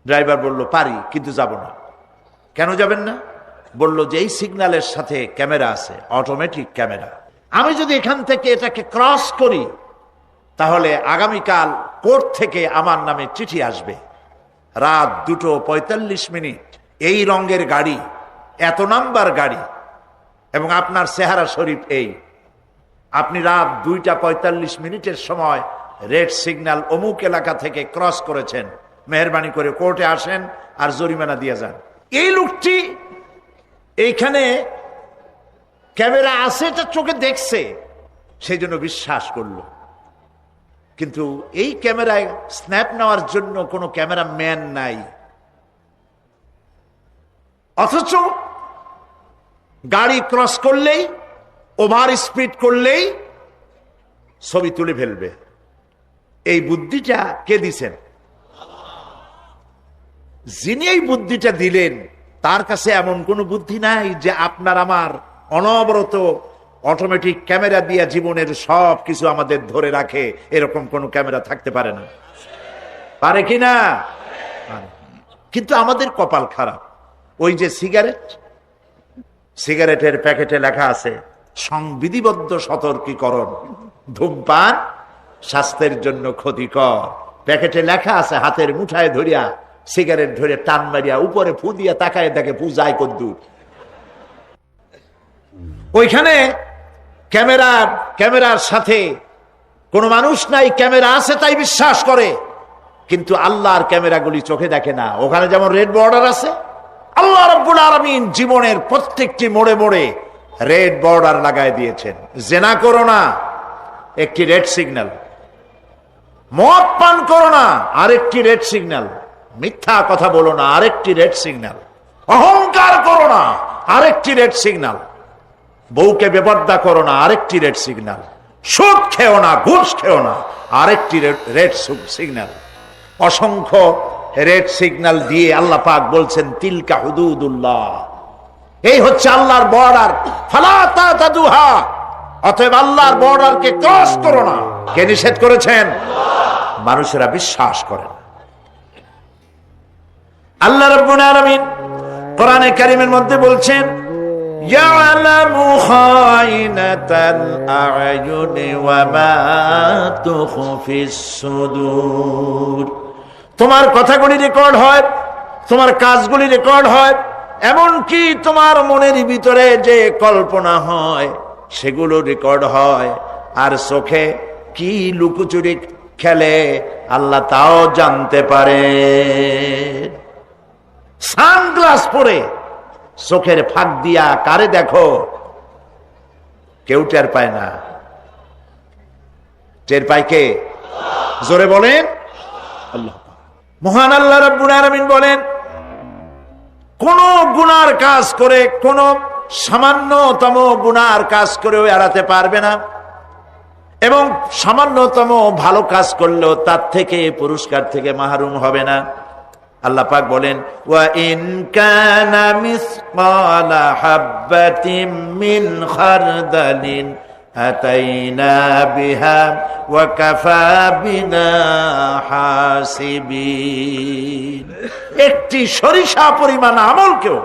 ড্রাইভার বলল পারি, কিন্তু যাব না। কেন যাবেন না? বলল যে এই সিগন্যালের সাথে ক্যামেরা আছে, অটোমেটিক ক্যামেরা। আমি যদি এখান থেকে এটাকে ক্রস করি তাহলে আগামীকাল কোর্ট থেকে আমার নামে চিঠি আসবে। রাত 2:45, এই রঙের গাড়ি, এত নাম্বার গাড়ি, এবং আপনার চেহারা শরীফ এই, আপনি রাত 2:45 সময় রেড সিগন্যাল অমুক এলাকা থেকে ক্রস করেছেন, মেহরবানি করে কোর্টে আসেন আর জরিমানা দিয়ে যান। এই লোকটি এইখানে ক্যামেরা আছে, এটা চোখে দেখছে, সেই জন্য বিশ্বাস করলো। কিন্তু এই ক্যামেরায় স্ন্যাপ নেওয়ার জন্য কোনো ক্যামেরাম্যান নাই, অথচ গাড়ি ক্রস করলেই, ওভার স্পিড করলেই ছবি তুলে ফেলবে। এই বুদ্ধিটা কে দিছেন? যিনি এই বুদ্ধিটা দিলেন তার কাছে এমন কোন বুদ্ধি নাই যে আপনার আমার অনবরত অটোমেটিক ক্যামেরা দিয়ে জীবনের সব কিছু আমাদের ধরে রাখে, এরকম কোন ক্যামেরা থাকতে পারে না। পারে কি না? কিন্তু আমাদের কপাল খারাপ। ওই যে সিগারেটের প্যাকেটে লেখা আছে সংবিধিবদ্ধ সতর্কীকরণ, ধূমপান স্বাস্থ্যের জন্য ক্ষতিকর। প্যাকেটে লেখা আছে, হাতের মুঠায় ধরিয়া সিগারেট ধরে টান মারিয়া উপরে ফু দিয়া তাকায় দেখে ফু যায় কদ্দুর। ওইখানে ক্যামেরার সাথে কোনো মানুষ নাই, ক্যামেরা আছে তাই বিশ্বাস করে, কিন্তু আল্লাহর ক্যামেরাগুলি চোখে দেখে না। ওখানে যেমন রেড বর্ডার আছে, আল্লাহ রাব্বুল আলামিন জীবনের প্রত্যেকটি মোড়ে মোড়ে রেড বর্ডার লাগায় দিয়েছেন। জেনা করো না, একটি রেড সিগন্যাল। মদ পান করো না, আরেকটি রেড সিগন্যাল। মিথ্যা কথা বলো না, আরেকটি রেড সিগন্যাল। অহংকার করো না, আরেকটি রেড সিগন্যাল। বউকে বেপরদা করো না, আরেকটি রেড সিগন্যাল। সুদ খেও না, ঘুষ খেও না, আরেকটি রেড সিগন্যাল। অসংখ্য রেড সিগন্যাল দিয়ে আল্লাহ পাক বলছেন তিলকা হুদুদুল্লাহ, এই হচ্ছে আল্লাহর বর্ডার, ফালা তাতাদুহা, অতএব আল্লাহর বর্ডারকে ক্রস করো না। কে নিষেধ করেছেন? মানুষেরা বিশ্বাস করে না। আল্লাহ রাব্বুল আলামিন কোরআনে কারীমের মধ্যে বলছেন ইয়ালামু খায়িনাতাল আ'য়ুনি ওয়া মা তুখফিস সুদূর। তোমার কথাগুলি রেকর্ড হয়, তোমার কাজগুলি রেকর্ড হয়, এমনকি তোমার মনের ভিতরে যে কল্পনা হয় সেগুলো রেকর্ড হয়। আর চোখে কি লুকোচুরি খেলে আল্লাহ তাও জানতে পারে। সানগ্লাস পরে চোখের ফাঁক দিয়া কারে দেখো, কেউ টের পায় না। টের পায় কে? জোরে বলেন আল্লাহ। মহান আল্লাহ রাব্বুল আলামিন বলেন কোন গুনার কাজ করে, কোন সামান্যতম গুনার কাজ করেও এড়াতে পারবে না, এবং সামান্যতম ভালো কাজ করলেও তার থেকে পুরস্কার থেকে মাহরুম হবে না। আল্লাহ পাক বলেন ওয়া ইন কানা মিসকালা হাববাতিন মিন খারদালিন আতাইনা বিহা ওয়া কাফা বিনা হাসিবিন। একটি সরিষা পরিমাণ আমলকেও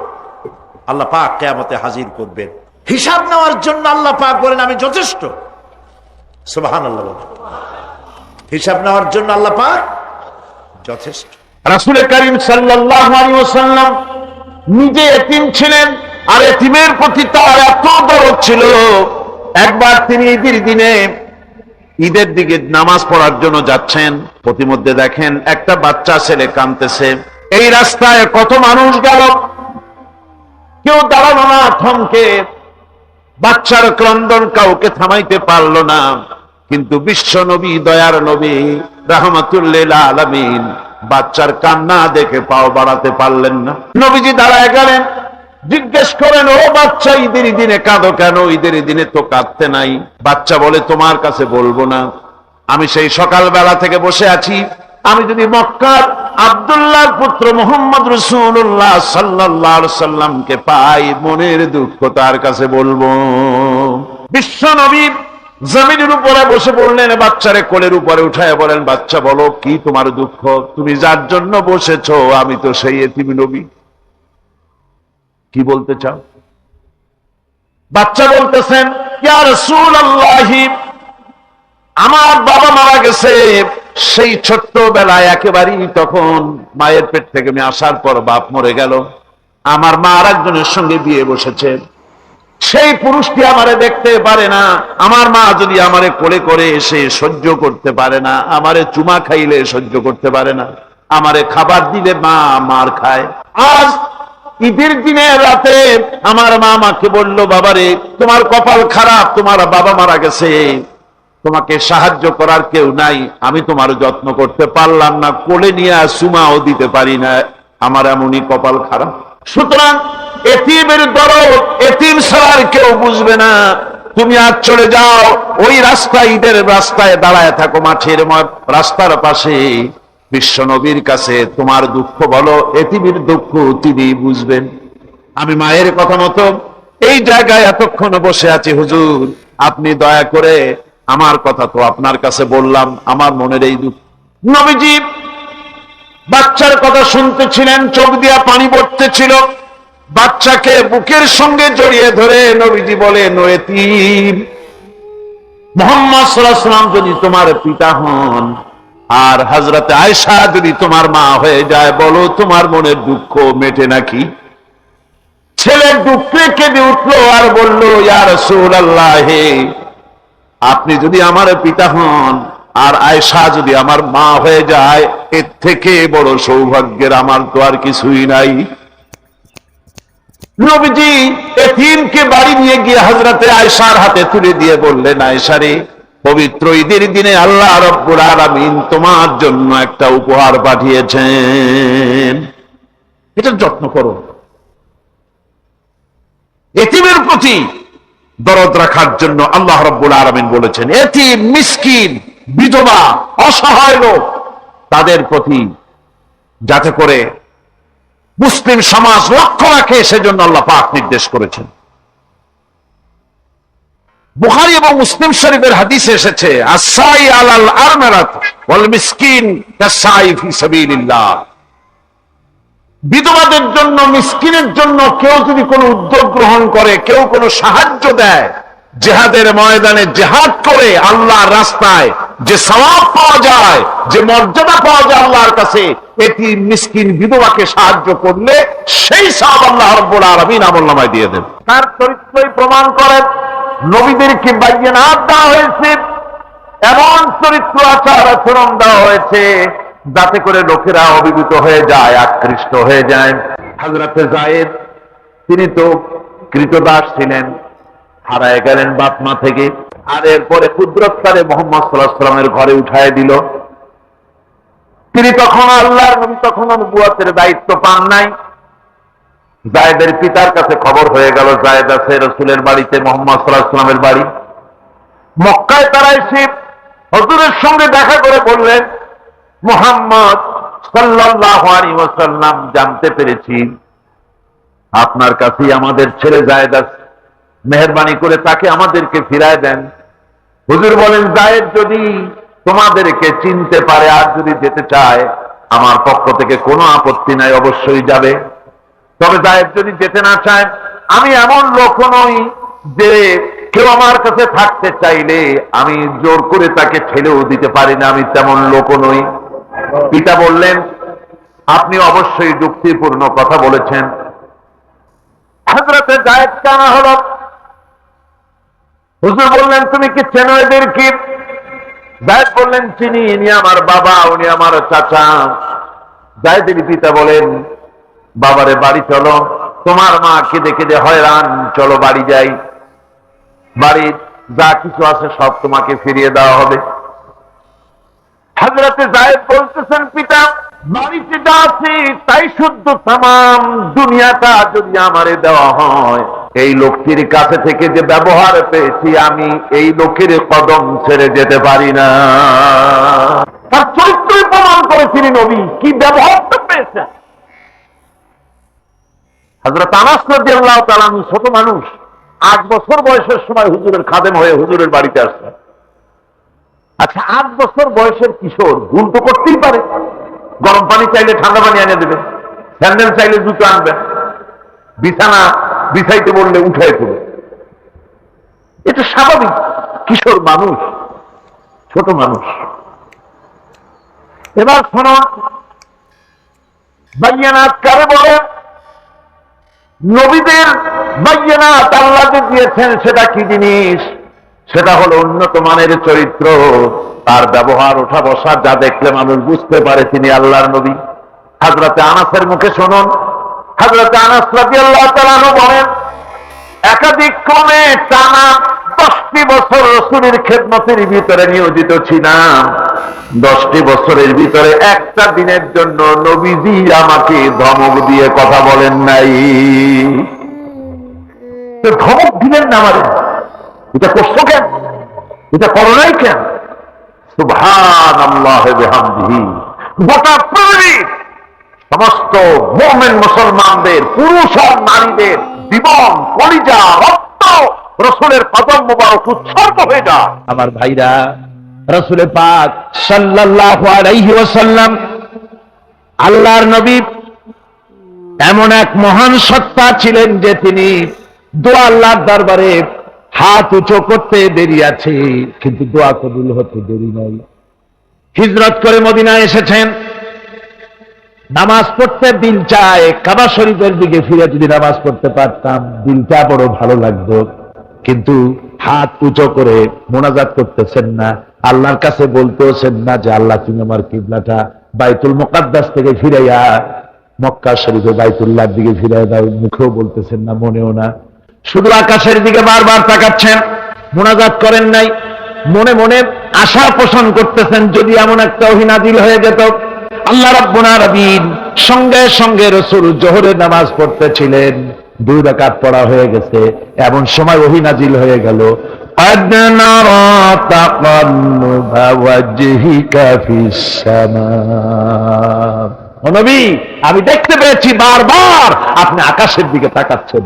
আল্লাহ পাক কিয়ামতে হাজির করবেন, হিসাব নেওয়ার জন্য। আল্লাহ পাক বলেন আমি যথেষ্ট। সুবহানাল্লাহ। হিসাব নেওয়ার জন্য আল্লাহ পাক যথেষ্ট। রাসূল করিম সাল্লাল্লাহু আলাইহি ওয়াসাল্লাম নিজে এতিম ছিলেন, আর এতিমের প্রতি তার এত দরদ ছিল, একবার তিনি ঈদের দিকে নামাজ পড়ার জন্য যাচ্ছেন, প্রতিমধ্যে দেখেন একটা বাচ্চা ছেলে কাঁদতেছে। এই রাস্তায় কত মানুষ গেল, কেউ দাঁড়ালো না, থমকে বাচ্চার ক্রন্দন কাউকে থামাইতে পারলো না। কিন্তু বিশ্ব নবী, দয়ার নবী, রাহমাতুল লিল আলামিন বাচ্চার কান্না দেখে পাও বাড়াতে পারলেন না। নবীজি দাঁড়ায় গেলেন, জিজ্ঞেস করেন ও বাচ্চা ঈদের দিনে কাঁদো কেন? ঈদের দিনে তো কাঁদতে নাই। বাচ্চা বলে তোমার কাছে বলবো না, আমি সেই সকালবেলা থেকে বসে আছি, আমি যদি মক্কার আব্দুল্লাহর পুত্র মুহাম্মদ রাসূলুল্লাহ সাল্লাল্লাহু আলাইহি সাল্লামকে পাই, মনের দুঃখ তার কাছে বলবো। বিশ্ব নবী জমিনের উপরে বসে বললেন, বাচ্চারে কোলের উপরে উঠায় বলেন, বাচ্চা বলো কি তোমার দুঃখ, তুমি যার জন্য বসেছো আমি তো সেই এতিম নবী, কি বলতে চাও? বাচ্চা বলতেছেন, ইয়া রাসূলুল্লাহ, আমার বাবা মারা গেছে সেই ছোট্টবেলায়, একেবারেই তখন মায়ের পেট থেকে আমি আসার পর বাপ মরে গেল, আমার মা আর একজনের সঙ্গে বিয়ে বসেছে, সেই পুরুষটি আমারে দেখতে পারে না, আমার মা যদি আমারে কোলে করে এসে সহ্য করতে পারে না, আমারে চুমা খাইলে সহ্য করতে পারে না, আমারে খাবার দিলে মা মার খায়। আজ ঈদের দিনে রাতে আমার মা আমাকে বলল, বাবারে তোমার কপাল খারাপ, তোমার বাবা মারা গেছে, তোমাকে সাহায্য করার কেউ নাই, আমি তোমার যত্ন করতে পারলাম না, কোলে নিয়ে চুমাও দিতে পারি না, আমার এমনই কপাল খারাপ। সুতরাং এতিমের দরদ এতিম ছাড়া আর কেউ বুঝবে না, তুমি আজ চলে যাও, ওই রাস্তায়, ঈদের রাস্তায় দাঁড়ায় থাকো, মাঠের রাস্তার পাশে, বিশ্ব নবীর কাছে তোমার দুঃখ বলো, এতিমের দুঃখ তিনি বুঝবেন। আমি মায়ের কথা মতো এই জায়গায় এতক্ষণ বসে আছি, হুজুর আপনি দয়া করে, আমার কথা তো আপনার কাছে বললাম, আমার মনের এই দুঃখ। নবীজি বাচ্চার কথা শুনতেছিলেন, চোখ দিয়া পানি পড়তেছিল, বাচ্চাকে বুকের সঙ্গে জড়িয়ে ধরে নবীজি বলেন, ও এতিম, মুহাম্মদ সাল্লাল্লাহু আলাইহি ওয়াসাল্লাম যদি তোমার পিতা হন আর হযরতে আয়েশা যদি তোমার মা হয়ে যায়, বলো তোমার মনের দুঃখ মেটে নাকি? ছেলে দুঃখে কেঁদে উঠলো আর বলল, ইয়া রাসূলুল্লাহ, আপনি যদি আমার পিতা হন আর আয়েশা যদি আমার মা হয়ে যায়, এর থেকে বড় সৌভাগ্যের আমার তো আর কিছুই নাই। নবীজি এতিমকে বাড়ি নিয়ে গিয়ে হযরতে আয়েশার হাতে তুলে দিয়ে বললেন, আয়েশা রে, পবিত্র ঈদের দিনে আল্লাহ রাব্বুল আলামিন তোমার জন্য একটা উপহার পাঠিয়েছেন, এটা যত্ন করো। এতিমের প্রতি দরদ রাখার জন্য আল্লাহ রাব্বুল আলামিন বলেছেন, এতিম, মিসকিন, বিধবা, অসহায় লোক, তাদের প্রতি যাতে করে মুসলিম সমাজ লক্ষ্য রাখে, সেজন্য আল্লাহ পাক নির্দেশ করেছেন। বুখারী এবং মুসলিম শরীফের হাদিসে এসেছে, আস-সাই আলাল আরমারাত ওয়াল মিসকিন কাস-সাই ফি সাবিলিল্লাহ, বিধবাদের জন্য, মিসকিনের জন্য কেউ যদি কোনো উদ্যোগ গ্রহণ করে, কেউ কোনো সাহায্য দেয়, জিহাদের ময়দানে জিহাদ করে আল্লাহর রাস্তায় যে সওয়াব পাওয়া যায়, যে মর্যাদা পাওয়া যায় আল্লাহর কাছে, এটি মিসকিন বিধবাকে সাহায্য করলে সেই সওয়াব আল্লাহ রাব্বুল আলামিন আমলনামায় দিয়ে দেন। তার চরিত্রই প্রমাণ করে, নবীদেরকে বাইয়ানাত দেওয়া হয়েছে, এমন চরিত্র আচার আচরণ দেওয়া হয়েছে যাতে করে লোকেরা অভিভূত হয়ে যায়, আকৃষ্ট হয়ে যায়। হযরতে যায়েদ, তিনি তো কৃতদাস ছিলেন, হারায় গেলেন বাপ মা থেকে, আর এরপরে কুদরতকারে মুহাম্মদ সাল্লাল্লাহু আলাইহি ওয়াসাল্লামের ঘরে উঠায় দিল। তিনি তখন আল্লাহর নবী, তখন নবুয়তের দায়িত্ব পান নাই। যায়েদের পিতার কাছে খবর হয়ে গেল, যায়েদ আছে রাসূলের বাড়িতে, মুহাম্মদ সাল্লাল্লাহু আলাইহি ওয়াসাল্লামের বাড়ি মক্কায়। তারা এসে হুজুরের সঙ্গে দেখা করে বললেন, মুহাম্মদ সাল্লাল্লাহু আলাইহি ওয়াসাল্লাম, জানতে পেরেছি আপনার কাছেই আমাদের ছেলে যায়েদ আছে, মেহেরবানি করে তাকে আমাদেরকে ফিরায় দেন। হুজুর বলেন, যায়েদ যদি তোমাদেরকে চিনতে পারে আর যদি যেতে চায়, আমার পক্ষ থেকে কোনো আপত্তি নাই, অবশ্যই যাবে। তবে যায়েদ যদি যেতে না চায়, আমি এমন লোক নই যে কেউ আমার কাছে থাকতে চাইলে আমি জোর করে তাকে ঠেলেও দিতে পারি না, আমি তেমন লোক নই। পিতা বললেন, আপনি অবশ্যই যুক্তিপূর্ণ কথা বলেছেন। হযরতে যায়েদ কানা হলো। হুজুর বললেন, তুমি কি চেনো এদেরকে? যায়েদ বললেন, চিনি, ইনি আমার বাবা, উনি আমার চাচা। যায়েদের পিতা বলেন, বাবারে বাড়ি চলো, তোমার মা কেঁদে কেঁদে হয়রান, চলো বাড়ি যাই, বাড়ির যা কিছু আছে সব তোমাকে ফিরিয়ে দেওয়া হবে। হযরতে যায়েদ বলতেছেন, পিতা বাড়িতে যা আছে তাই শুদ্ধ, তামাম দুনিয়াটা যদি আমারে দেওয়া হয়, এই লোকটির কাছে থেকে যে ব্যবহার পেয়েছি, আমি এই লোকের কদম ছেড়ে যেতে পারি না। তার চরিত্রই প্রমাণ করে তিনি নবী, কি ব্যবহারটা পেয়েছেন। হযরত আনাস রাদিয়াল্লাহু তাআলা ছোট মানুষ, 8 বছর বয়সের সময় হুজুরের খাদেম হয়ে হুজুরের বাড়িতে আসলেন। আচ্ছা, 8 বছর বয়সের কিশোর ভুল তো করতেই পারে। গরম পানি চাইলে ঠান্ডা পানি এনে দেবেন, স্যান্ডেল চাইলে জুতো আনবেন, বিছানা বিছাইতে বললে উঠাই দেবে, এটা স্বাভাবিক। কিশোর মানুষ, ছোট মানুষ। এবার শোনো, বাইয়ানাত কারে বলে? নবীদের বাইয়ানাত আল্লাহ যে দিয়েছেন সেটা কি জিনিস? সেটা হলো উন্নত মানের চরিত্র, তার ব্যবহার, ওঠা বসা যা দেখলে মানুষ বুঝতে পারে তিনি আল্লাহর নবী। হযরতে আনাসের মুখে শুনুন, হযরতে আনাস রাদিয়াল্লাহু তাআলা আনহু বলেন, একাধিক ক্রমে টানা 10টি বছর রাসূলের খেদমতের ভিতরে নিয়োজিত ছিলাম। 10টি বছরের ভিতরে একটা দিনের জন্য নবীজি আমাকে ধমক দিয়ে কথা বলেন নাই। তো ধমক দিলেন না আমারে, এটা করছো কেন, এটা করো নাই কেন? সুবহানাল্লাহ বিহামদিহি। গোটা পৃথিবী সমস্ত মুমিন মুসলমানদের, পুরুষ আর নারীদের জীবন, কলিজা, রক্ত রাসূলের কদম মোবারক উৎসর্গ হয়ে যায়। আমার ভাইরা, রাসূল পাক সাল্লাল্লাহু আলাইহি ওয়াসাল্লাম আল্লাহর নবী এমন এক মহান সত্তা ছিলেন যে তিনি দোয়া আল্লাহর দরবারে হাত উঁচু করতে দেরি আছে, কিন্তু দোয়া কবুল হতে দেরি নাই। হিজরত করে মদিনায় এসেছেন, নামাজ পড়তে দিল চায়, কাবা শরীফের দিকে ফিরে যদি নামাজ পড়তে পারতাম দিলটা বড় ভালো লাগতো, কিন্তু হাত উঁচু করে মোনাজাত করতেছেন না, আল্লাহর কাছে বলতেছেন না যে আল্লাহ তুমি আমার কিবলাটা বাইতুল মুকাদ্দাস থেকে ফিরাইয়া মক্কা শরীফে বাইতুল্লাহর দিকে ফিরাইয়া দাও। মুখেও বলতেছেন না, মনেও না, শুধু আকাশের দিকে বারবার তাকাচ্ছেন, মোনাজাত করেন নাই। মনে মনে আশা পোষণ করতেছেন যদি এমন একটা ওহী নাযিল হয়ে যেত। আল্লাহ রাব্বুল আলামিন সঙ্গে সঙ্গে রাসূল জোহরের নামাজ পড়তেছিলেন, 2 রাকাত পড়া হয়ে গেছে, এমন সময় ওহী নাযিল হয়ে গেল, قد نرى تقلب وجهك في السماء। ও নবী, আমি দেখতে পেয়েছি বারবার আপনি আকাশের দিকে তাকাচ্ছেন।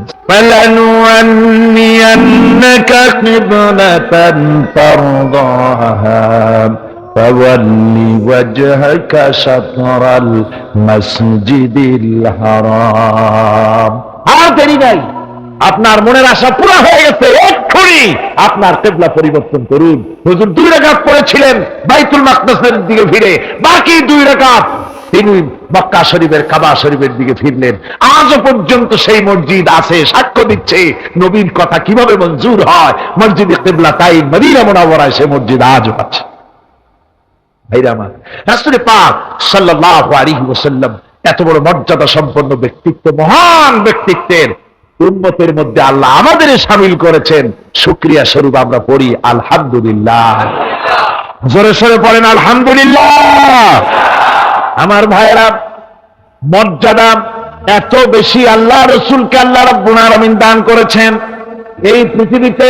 فلنولينك قبلة ترضاها فول وجهك شطر المسجد الحرام। আর দেরি নাই, আপনার মনের আশা পুরো হয়ে গেছে, এক্ষুনি আপনার কিবলা পরিবর্তন করুন। হুজুর 2 রাকাত পড়েছিলেন বাইতুল মাকদাসের দিকে ফিরে, বাকি 2 রাকাত তিনি মক্কা শরীফের কাবা শরীফের দিকে ফিরলেন। আজও পর্যন্ত সেই মসজিদ আছে, সাক্ষ্য দিচ্ছে নবীর কথা কিভাবে মঞ্জুর হয়। মসজিদে কিবলাতাইন মদিনা মুনাওয়ারায় সেই মসজিদ আজও আছে। ভাইরা আমার, রাসূল পাক সাল্লাল্লাহু আলাইহি ওয়াসাল্লাম এত বড় মর্যাদা সম্পন্ন ব্যক্তিত্ব, মহান ব্যক্তিত্বের উম্মতের মধ্যে আল্লাহ আমাদের শামিল করেছেন। শুকরিয়া স্বরূপ আমরা পড়ি আলহামদুলিল্লাহ। জোরে সোরে পড়েন আলহামদুলিল্লাহ। আমার ভাইরা, মর্যাদা এত বেশি আল্লাহ রাসূলকে আল্লাহ রাব্বুল আলামিন দান করেছেন। এই পৃথিবীতে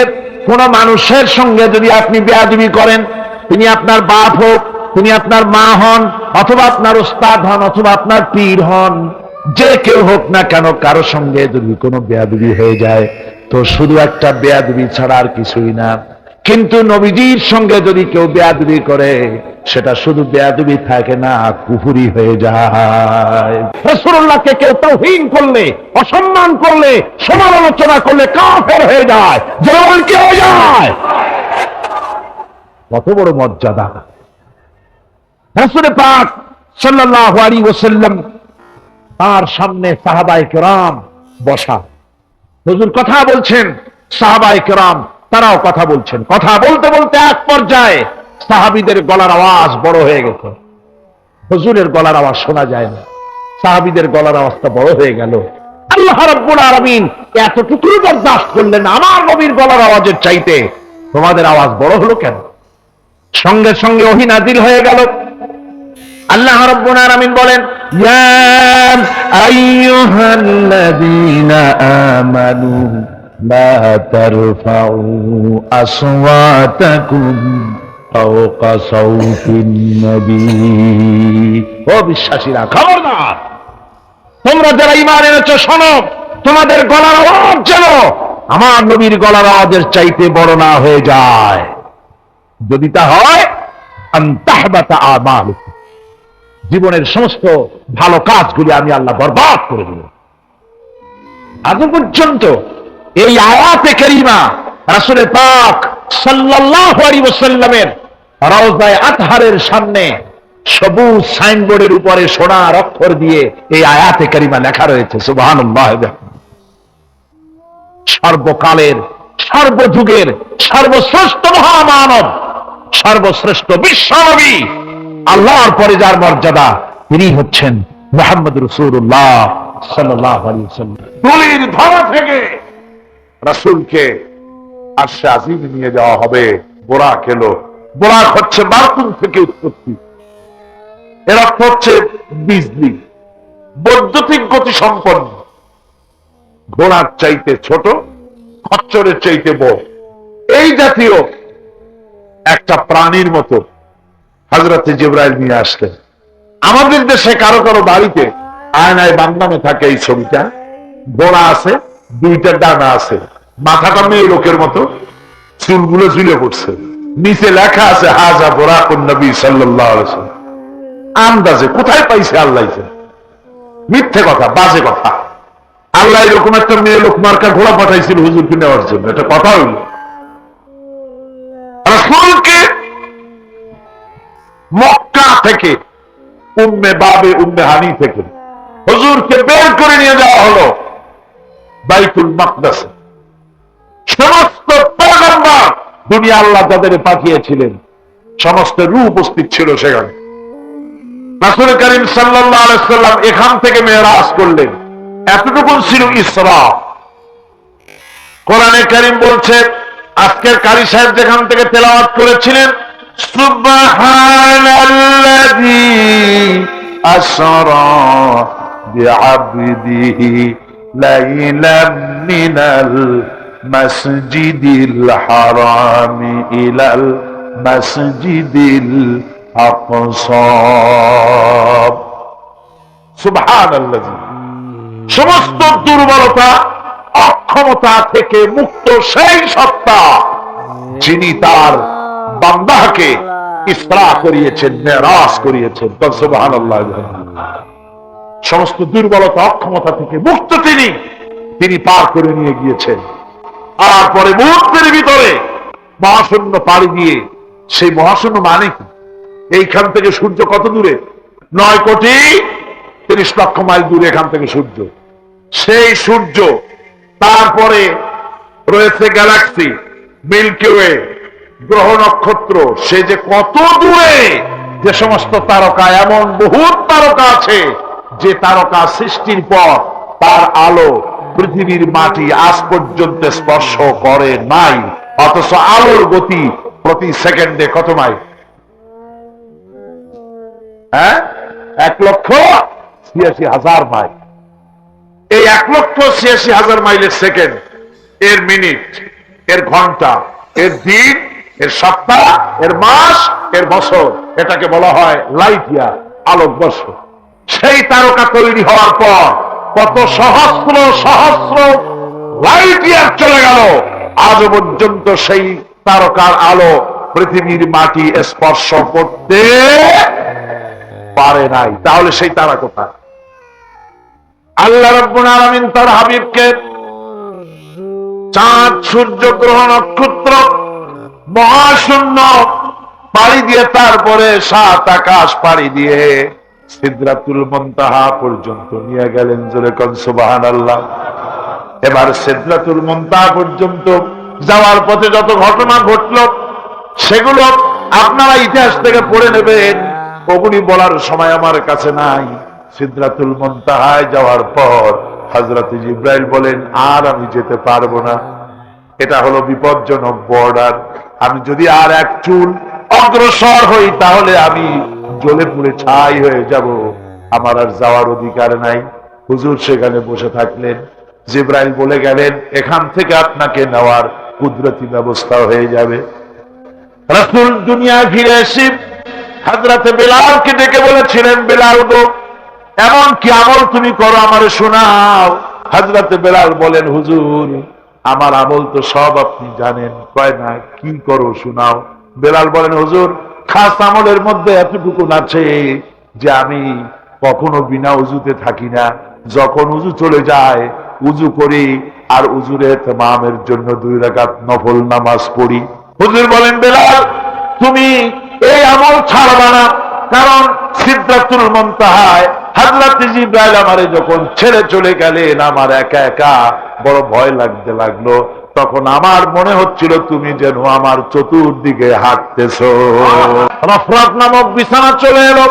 কোন মানুষের সঙ্গে যদি আপনি বেয়াদবি করেন, তিনি আপনার বাপ হোক, তিনি আপনার মা হন, অথবা আপনার উস্তাদ হন, অথবা আপনার পীর হন, যে কেউ হোক না কেন, কারো সঙ্গে যদি কোনো বেয়াদবি হয়ে যায় তো শুধু একটা বেয়াদবি ছাড়া আর কিছুই না। কিন্তু নবীজির সঙ্গে যদি কেউ বেয়াদবি করে, সেটা শুধু বেয়াদবি থাকে না, কুফরি হয়ে যায়। রাসূলুল্লাহকে কেউ তাওহীন করলে, অসম্মান করলে, সমালোচনা করলে কাফের হয়ে যায়, যেমন কি হয়ে যায়। কত বড় মর্যাদা! রাসূল পাক সাল্লাল্লাহু আলাইহি ওয়াসাল্লাম তার সামনে সাহাবায়ে কেরাম বসা, হুজুর কথা বলছেন, সাহাবায়ে কেরাম তারাও কথা বলছেন। কথা বলতে বলতে এক পর্যায়ে সাহাবীদের গলার আওয়াজ বড় হয়ে গেছে, হুজুরের গলার আওয়াজ শোনা যায় না, সাহাবীদের গলার আওয়াজটা বড় হয়ে গেল। আল্লাহ রাব্বুল আলামিন এতটুকু বরদাস্ত করলেন, আমার নবীর গলার আওয়াজের চাইতে তোমাদের আওয়াজ বড় হলো কেন? সঙ্গে সঙ্গে ওহী নাযিল হয়ে গেল। আল্লাহ রাব্বুল আলামিন বলেন, ইয়া আইয়ুহাল্লাযীনা আমানু লা তারফাউ আসওয়াতাকুম ফাওকা সাওতিন নবী। ও বিশ্বাসীরা, খবরদার, তোমরা যারা ঈমান এনেছো শোনো, তোমাদের গলার আওয়াজ যেন আমার নবীর গলার আওয়াজের চাইতে বড় না হয়ে যায়। যদি তা হয় আনতাহবাতা আমালুকুম, জীবনের সমস্ত ভালো কাজগুলি আমি আল্লাহ বরবাদ করে দেব। আজ পর্যন্ত এই আয়াতে কারিমা রাসূল পাক সাল্লাল্লাহু আলাইহি ওয়াসাল্লামের রওজায়ে আতহারের সামনে সবুজ সাইনবোর্ডের উপরে সোনার অক্ষর দিয়ে এই আয়াতে কারিমা লেখা রয়েছে। সুবহানাল্লাহ। সর্বকালের, সর্বযুগের সর্বশ্রেষ্ঠ মহামানব, সর্বশ্রেষ্ঠ বিশ্বনবী, আল্লাহর পরে যার মর্যাদা, তিনি হচ্ছেন মুহাম্মদ রাসূলুল্লাহ সাল্লাল্লাহু আলাইহি ওয়াসাল্লাম। তুলির ধরা থেকে রাসূলকে আরশে আজিমে নিয়ে যাওয়া হবে। বোরাক এলো। বোরাক হচ্ছে বারকুন থেকে উৎপত্তি। এর অর্থ হচ্ছে বিজলি, বৈদ্যুতিক গতি সম্পন্ন। ঘোড়ার চাইতে ছোট, খচ্চরের চাইতে বড়, এই জাতীয় একটা প্রাণীর মতো হযরত জিবরাইল নিয়ে আসলেন। আমাদের দেশে কারো কারো বাড়িতে আয়নায় বান্দানো থাকে এই ছবিটা। ঘোড়া আছে, দুইটা ডানা আছে, মাথাটা মেয়ে লোকের মতো, চুলগুলো ঝুলে পড়ছে, নিচে লেখা আছে হাজা বুরাকুন নবী সাল্লাল্লাহু আলাইহি ওয়াসাল্লাম। আন্দাজে কোথায় পাইছে আল্লাহ? মিথ্যে কথা, বাজে কথা। আল্লাহ এরকম একটা মেয়ে লোক মার্কা ঘোড়া পাঠাইছিল হুজুরকে নেওয়ার জন্য, এটা কথা হইল? রাসূলকে মক্কা থেকে, উম্মে বাবে উম্মে হানি থেকে হুজুরকে বের করে নিয়ে যাওয়া হলো বাইতুল মাকদাসে। সমস্ত পয়গম্বর, দুনিয়া আল্লাহ যাদের পাঠিয়েছিলেন, সমস্ত রূহ উপস্থিত ছিল সেখানে। রাসূল করিম সাল্লাল্লাহু আলাইহি ওয়াসাল্লাম এখান থেকে মেরাজ করলেন। এতটুকু ছিল ইসরা। কোরআনে কারীম বলছে, আজকের কারি সাহেব যেখান থেকে তেলাওয়াত করেছিলেন, সুবহানাল্লাযী আসরা বিআবদিহি লাইলাম মিনাল মাসজিদিল হারামি ইলাল মাসজিদিল আকসা। সুবহানাল্লাযী, সমস্ত দুর্বলতা, অক্ষমতা থেকে মুক্ত সেই সত্তা যিনি তার বান্দাকে ইসরা করিয়েছেন, মেরাজ করিয়েছেন। সুবহানাল্লাহ। সমস্ত দুর্বলতা, অক্ষমতা থেকে মুক্ত তিনি পার করে নিয়ে গিয়েছেন। আর পরে মুহূর্তের ভিতরে মহাশূন্য পাড়ি দিয়ে, সেই মহাশূন্য মানে কি? এইখান থেকে সূর্য কত দূরে? 9,30,00,000 মাইল দূরে এখান থেকে সূর্য। সেই সূর্য, তারপরে রয়েছে গ্যালাক্সি, মিল্কি ওয়ে, গ্রহ নক্ষত্র, সে যে কত দূরে, যে সমস্ত তারকা, এমন বহুত তারকা আছে যে তারকা সৃষ্টির পর তার আলো পৃথিবীর মাটি আজ পর্যন্ত স্পর্শ করে নাই। অথচ আলোর গতি প্রতি সেকেন্ডে কত মাইল? 1,86,000 মাইল। এই 1,86,000 মাইলের সেকেন্ড, এর মিনিট, এর ঘন্টা, এর দিন, এর সপ্তাহ, এর মাস, এর বছর, এটাকে বলা হয় লাইট ইয়ার, আলোকবর্ষ। সেই তারকা তৈরি হওয়ার পর কত সহস্র সহস্র লাইট ইয়ার চলে গেল, আজও পর্যন্ত সেই তারকার আলো পৃথিবীর মাটি স্পর্শ করতে পারে নাই। তাহলে সেই তারা কোথায়? আল্লাহ রাব্বুল আলামিন তার হাবিবকে চাঁদ, সূর্য, গ্রহ, নক্ষত্র, মহাশূন্য পাড়ি দিয়ে, তারপরে 7 আকাশ পাড়ি দিয়ে সিদরাতুল মুনতাহা পর্যন্ত নিয়ে গেলেন। জোরে কোন সুবহানাল্লাহ। এবার সিদরাতুল মুনতাহা পর্যন্ত যাওয়ার পথে যত ঘটনা ঘটলো, সেগুলো আপনারা ইতিহাস থেকে পড়ে নেবেন, ওগুলি বলার সময় আমার কাছে নাই। সিদরাতুল মুনতাহায় যাওয়ার পর হযরত জিবরাইল বলেন, আর আমি যেতে পারবো না, এটা হলো বিপজ্জনক বর্ডার। আমি যদি আর এক চুল অগ্রসর হই তাহলে আমি জ্বলে পুড়ে ছাই হয়ে যাব, আমার আর যাওয়ার অধিকার নাই। হুজুর সেখানে বসে থাকলেন। জিবরাইল বলে গেলেন, এখান থেকে আপনাকে নেওয়ার কুদরতি ব্যবস্থা হয়ে যাবে। রাসূল দুনিয়ায় ফিরে এসে হযরত বেলালকে ডেকে বলেছিলেন, বেলাল গো, এমন কি আমল তুমি করো আমারে শোনাও। হযরত বেলাল বলেন, হুজুর আমার আমল তো সব আপনি জানেন। কয় না, কি করো শোনাও। বেলাল বলেন, হুজুর খাস আমলের মধ্যে এতটুকু আছে যে আমি কখনো বিনা উজুতে থাকি না, যখন উজু চলে যায় উজু করি আর উজুর ইহতিমামের জন্য 2 রাকাত নফল নামাজ পড়ি। হুজুর বলেন, বেলাল তুমি এই আমল ছাড়বা না, কারণ সিদরাতুল মুনতাহায় হযরত জিবরাইল আমারে যখন ছেড়ে চলে গেলেন আমার একা একা বড় ভয় লাগতে লাগলো। তখন আমার মনে হচ্ছিল তুমি যেন আমার চতুর্দিকে হাঁটতেছো। রফরাত নামক বিছানা চলে এলো।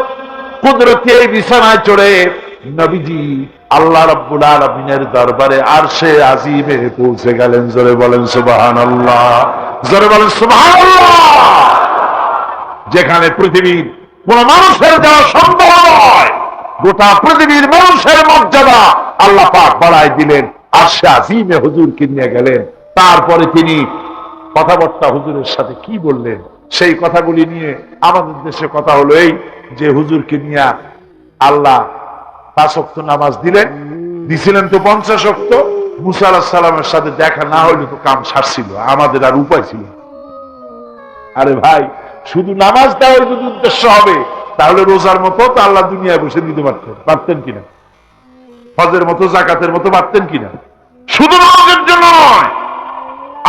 কুদরতি এই বিছানায় চড়ে নবীজি আল্লাহ রাব্বুল আলামিনের দরবারে আরশে আজিমে পৌঁছে গেলেন। জোরে বলেন সুবহানাল্লাহ, জোরে বলেন সুবহানাল্লাহ। যেখানে পৃথিবীর কোন মানুষের যাওয়া সম্ভব নয়, গোটা পৃথিবীর মানুষের মর্যাদা আল্লাহ পাক বাড়ায় দিলেন। আরশে আজিমে হুজুরকে নিয়ে গেলেন। তারপরে তিনি কথাবার্তা হুজুরের সাথে কি বললেন, সেই কথাগুলি নিয়ে আমাদের দেশে কথা হলো এই যে হুজুরকে নিয়ে আল্লাহ 5 ওয়াক্ত নামাজ দিছিলেন তো 50 ওয়াক্ত। মুসা আলাইহিস সালামের সাথে দেখা না হইলে তো কাম সারছিল, আমাদের আর উপায় ছিল। আরে ভাই, শুধু নামাজ দেওয়ার যদি উদ্দেশ্য হবে তাহলে রোজার মতো তো আল্লাহ দুনিয়ায় বসে দিতে পারতেন কিনা, হজের মতো জাকাতের মতো পারতেন কিনা? শুধু নামাজের জন্য নয়,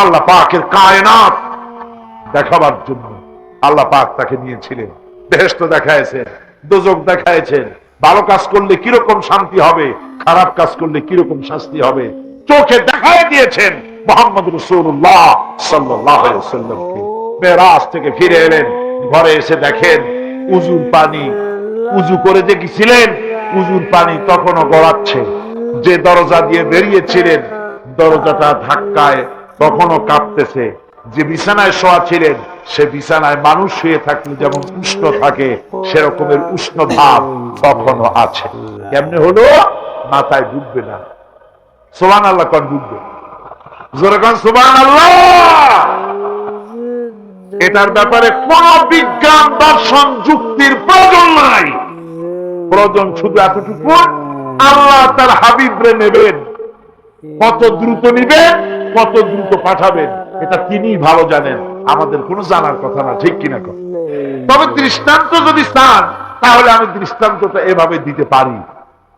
আল্লাহ পাকের কায়নাত দেখাবার জন্য আল্লাহ পাক তাকে নিয়েছিলেন। বেহেশত দেখাইছেন, দোজখ দেখাইছেন, ভালো কাজ করলে কিরকম শান্তি হবে, খারাপ কাজ করলে কিরকম শাস্তি হবে চোখে দেখাই দিয়েছেন। মুহাম্মদ রাসূলুল্লাহ সাল্লাল্লাহু আলাইহি ওয়াসাল্লামকে মেরাজ থেকে ফিরে এলেন, ঘরে এসে দেখেন উজুর পানি, উজু করে যে গেছিলেন উজুর পানি তখনও গড়াচ্ছে। যে দরজা দিয়ে বেরিয়েছিলেন দরজাটা ধাক্কায় তখনও কাঁপতেছে। যে বিছানায় শোয়া ছিলেন সে বিছানায় মানুষ শুয়ে থাকলে যেমন উষ্ণ থাকে সেরকমের উষ্ণ ভাব তখনও আছে। কেমনে হলো? মাথায় ঢুকবে না। সুবহানাল্লাহ, কোন ঢুকবে? জোরে কোন সুবহানাল্লাহ। এটার ব্যাপারে কোন বিজ্ঞান দর্শন যুক্তির প্রয়োজন নাই। প্রয়োজন শুধু এতটুকু, আল্লাহ তার হাবিবরে নেবেন, কত দ্রুত নিবেন, কত দ্রুত পাঠাবেন এটা তিনি ভালো জানেন, আমাদের কোনো জানার কথা না, ঠিক কিনা? তবে দৃষ্টান্ত যদি চান তাহলে আমি দৃষ্টান্তটা এভাবে দিতে পারি,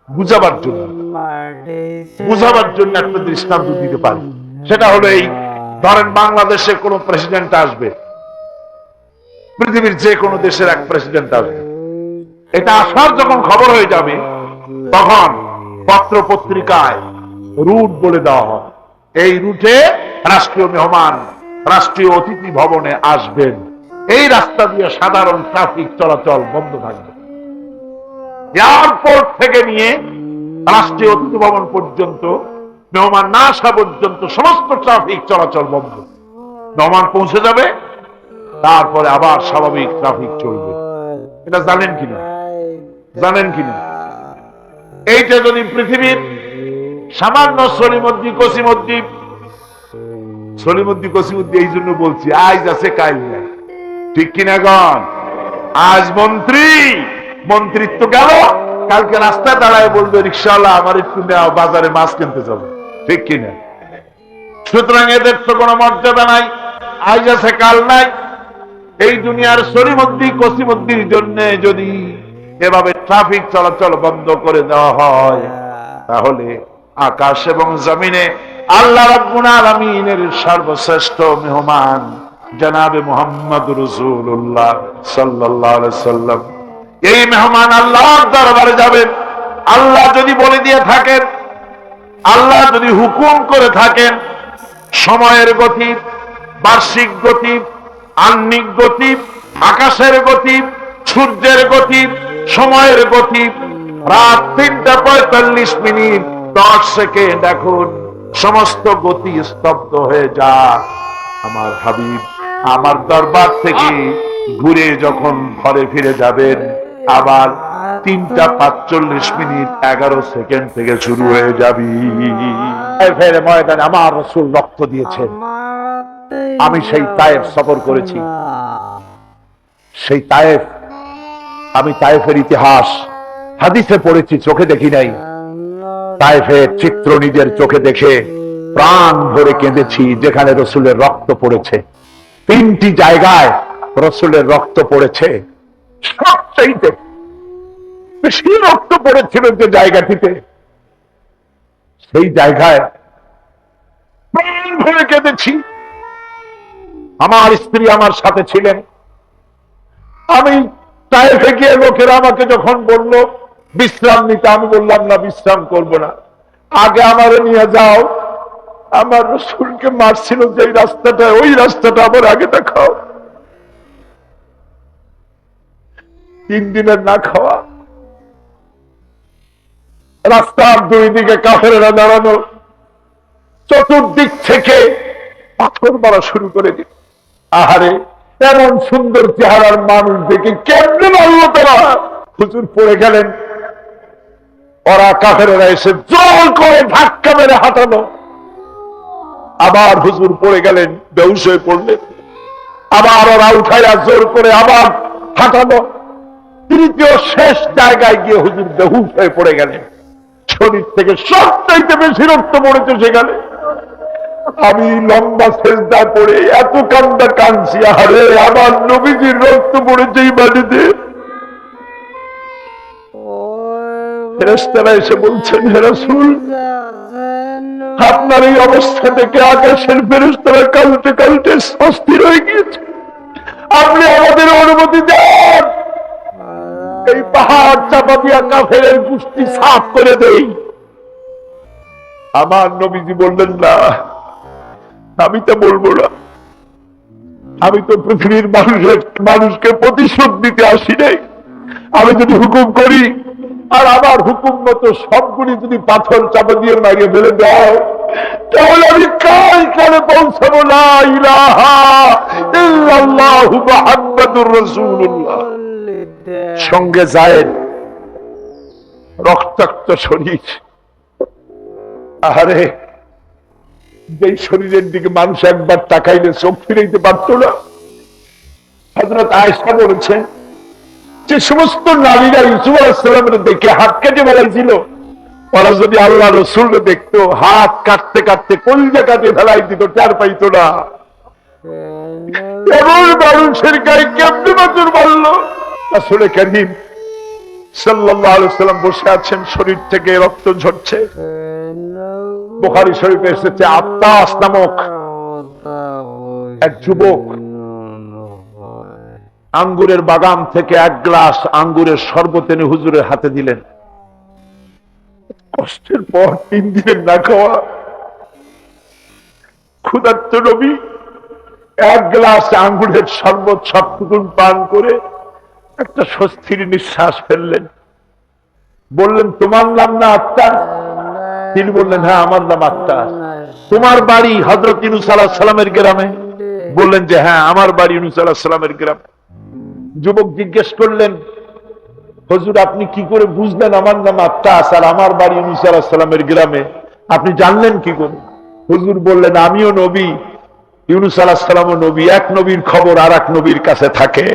বুঝাবার জন্য একটা দৃষ্টান্ত দিতে পারি। সেটা হলো এই, ধরেন বাংলাদেশে কোনো প্রেসিডেন্ট আসবে, পৃথিবীর যে কোনো দেশের এক প্রেসিডেন্ট আসবে। এটা আসার যখন খবর হয়ে যাবে তখন পত্র পত্রিকায় রুট বলে দেওয়া হয়, এই রুটে রাষ্ট্রীয় মেহমান রাষ্ট্রীয় অতিথি ভবনে আসবেন, এই রাস্তা দিয়ে সাধারণ ট্রাফিক চলাচল বন্ধ থাকবে। এয়ারপোর্ট থেকে নিয়ে রাষ্ট্রীয় অতিথি ভবন পর্যন্ত মেহমান না আসা পর্যন্ত সমস্ত ট্রাফিক চলাচল বন্ধ। মেহমান পৌঁছে যাবে, তারপরে আবার স্বাভাবিক ট্রাফিক চলবে। এটা জানেন কিনা? জানেন কিনা? এইটা যদি পৃথিবীর সামান্য সলিমুদ্দি কসিমুদ্দি এই জন্য বলছি, আজ আছে কাল নাই, ঠিক কিনা গণ? আজ মন্ত্রিত্ব গেল, কালকে রাস্তায় দাঁড়ায় বলবে রিক্সাওয়ালা আমার একটু নেওয়া, বাজারে মাছ কিনতে যাবো, ঠিক কিনা? সুতরাং এদের তো কোনো মর্যাদা নাই, আজ আছে কাল নাই। এই দুনিয়ার সলিমুদ্দি কসিমুদ্দির জন্য যদি এভাবে ট্রাফিক চলাচল বন্ধ করে দেওয়া হয় তাহলে আকাশ এবং জমিনে আল্লাহ রাব্বুল আলামিনের সর্বশ্রেষ্ঠ মেহমান জনাবে মুহাম্মদুর রাসূলুল্লাহ সাল্লাল্লাহু আলাইহি সাল্লাম, এই মেহমান আল্লাহর দরবারে যাবেন। আল্লাহ যদি বলে দিয়ে থাকেন, আল্লাহ যদি হুকুম করে থাকেন, সময়ের গতি, বার্ষিক গতি, আহ্নিক গতি, আকাশের গতি, সূর্যের গতি, সময়ের গতি, রাত 3:45 10 সেকেন্ড, এখন সমস্ত গতি স্তব্ধ হয়ে যা। আমার হাবিব আমার দরবার থেকে ঘুরে যখন ঘরে ফিরে যাবেন আবার 3:45 11 সেকেন্ড থেকে শুরু হয়ে যাবি। ফের ময়দানে আমার রাসূল রক্ত দিয়েছেন। আমি সেই তায়েফ সফর করেছি, সেই তায়েফ, আমি তায়েফের ইতিহাস হাদিসে পড়েছি, চোখে দেখি নাই। তায়েফের চিত্র নিজের চোখে দেখে প্রাণ ভরে কেঁদেছি যেখানে রসুলের রক্ত পড়েছে। 3টি জায়গায় রসুলের রক্ত পড়েছে, সবচাইতে বেশি রক্ত পড়েছিল যে জায়গাটিতে, সেই জায়গায় প্রাণ ভরে কেঁদেছি। আমার স্ত্রী আমার সাথে ছিলেন। আমি তায়েফে গিয়ে লোকেরা আমাকে যখন বলল বিশ্রাম নিতে, আমি বললাম না, বিশ্রাম করব না, আগে আমারে নিয়ে যাও। আমার রসুলকে মারছিল যে রাস্তাটা, ওই রাস্তাটা আমার আগে দেখাও। 3 দিনের না খাওয়া, রাস্তার 2 দিকে কাফেরেরা দাঁড়ানো, চতুর্দিক থেকে পাথর মারা শুরু করে দিল। আহারে, এমন সুন্দর চেহারার মানুষ দেখে কেমনে মারলো তারা। হুজুর পড়ে গেলেন, ওরা কাফেরেরা এসে জোর করে ধাক্কা মেরে হাঁটানো। আবার হুজুর পড়ে গেলেন, বেহুশ হয়ে পড়লেন। আবার ওরা উঠাইয়া জোর করে আবার হাঁটানো। তৃতীয় শেষ জায়গায় গিয়ে হুজুর বেহুশ হয়ে পড়ে গেলেন। শরীর থেকে সবচাইতে বেশি রক্ত পড়েছে সেখানে। আমি লম্বা সেজদা পড়ে এত কান্দা কাঁদছি, আরে আমার নবীজির রক্ত পড়েছে এই বাড়িতে। ফেরেশতারা এসে বলছেন, হে রাসূল, আপনার এই অবস্থা থেকে আকাশের ফেরেশতারা কালতে কালতে অস্থির হয়ে গিয়েছে, আপনি আমাদের অনুমতি দেন, এই পাহাড় চাপা দিয়া কাফেরের গোষ্ঠী সাফ করে দেই। আমার নবীজি বললেন, না, আমি তো বলবো না, আমি তো পৃথিবীর মানুষকে প্রতিশোধ দিতে আসি নাই। আমি যদি হুকুম করি আর আমার হুকুম মতো সবগুলি যদি পাথর চাপা দিয়ে মারিয়ে ফেলে দাও, তাহলে আমি কালে পৌঁছাবো না ইলাহা ইল্লাল্লাহু মুহাম্মাদুর রাসূলুল্লাহ। সঙ্গে যায় রক্তাক্ত শরীর। আরে, যে শরীরের দিকে মানুষ একবার তাকাইলে চোখ ফিরাইতে পারত না। হযরত আয়েশা বলেছেন, যে সমস্ত নারীরা ইউসুফ আলাইহিস সালামের দেখে হাত কেটে ফেলাইছিল, ওরা যদি আল্লাহ রসুলকে দেখতো, হাত কাটতে কাটতে কলিজা কাটে ফেলাই দিত, টের পাইতো না। এমন মানুষের গায়ে কেমনে নজর মারল। রাসূল কারীম সাল্লাল্লাহু আলাইহি ওয়াসাল্লাম বসে আছেন, শরীর থেকে রক্ত ঝরছে। বুখারী শরীফে এসেছে, আত্তাস নামক এক যুবক আঙ্গুরের বাগান থেকে 1 গ্লাস আঙ্গুরের শরবত এনে হুজুরের হাতে দিলেন। কষ্টের পর 3 দিনের না খাওয়া ক্ষুধার্ত নবী 1 গ্লাস আঙ্গুরের শরবত সবটুকুন পান করে একটা স্বস্তির নিঃশ্বাস ফেললেন। বললেন, তোমার নাম না আত্তাস? তিনি বললেন, হ্যাঁ, আমার নাম আত্তাস। তোমার বাড়ি হযরত ইউনূস আলাইহিস সালামের গ্রামে? বললেন যে হ্যাঁ, আমার বাড়ি ইউনূস আলাইহিস সালামের গ্রামে। যুবক জিজ্ঞেস করলেন, হুজুর, আপনি কি করে বুঝলেন আমার নাম আত্তাস আর আমার বাড়ি ইউনূস আলাইহিস সালামের গ্রামে? আপনি জানলেন কি করে? হুজুর বললেন, আমিও নবী, ইউনূস আলাইহিস সালামও নবী, এক নবীর খবর আর এক নবীর কাছে থাকে।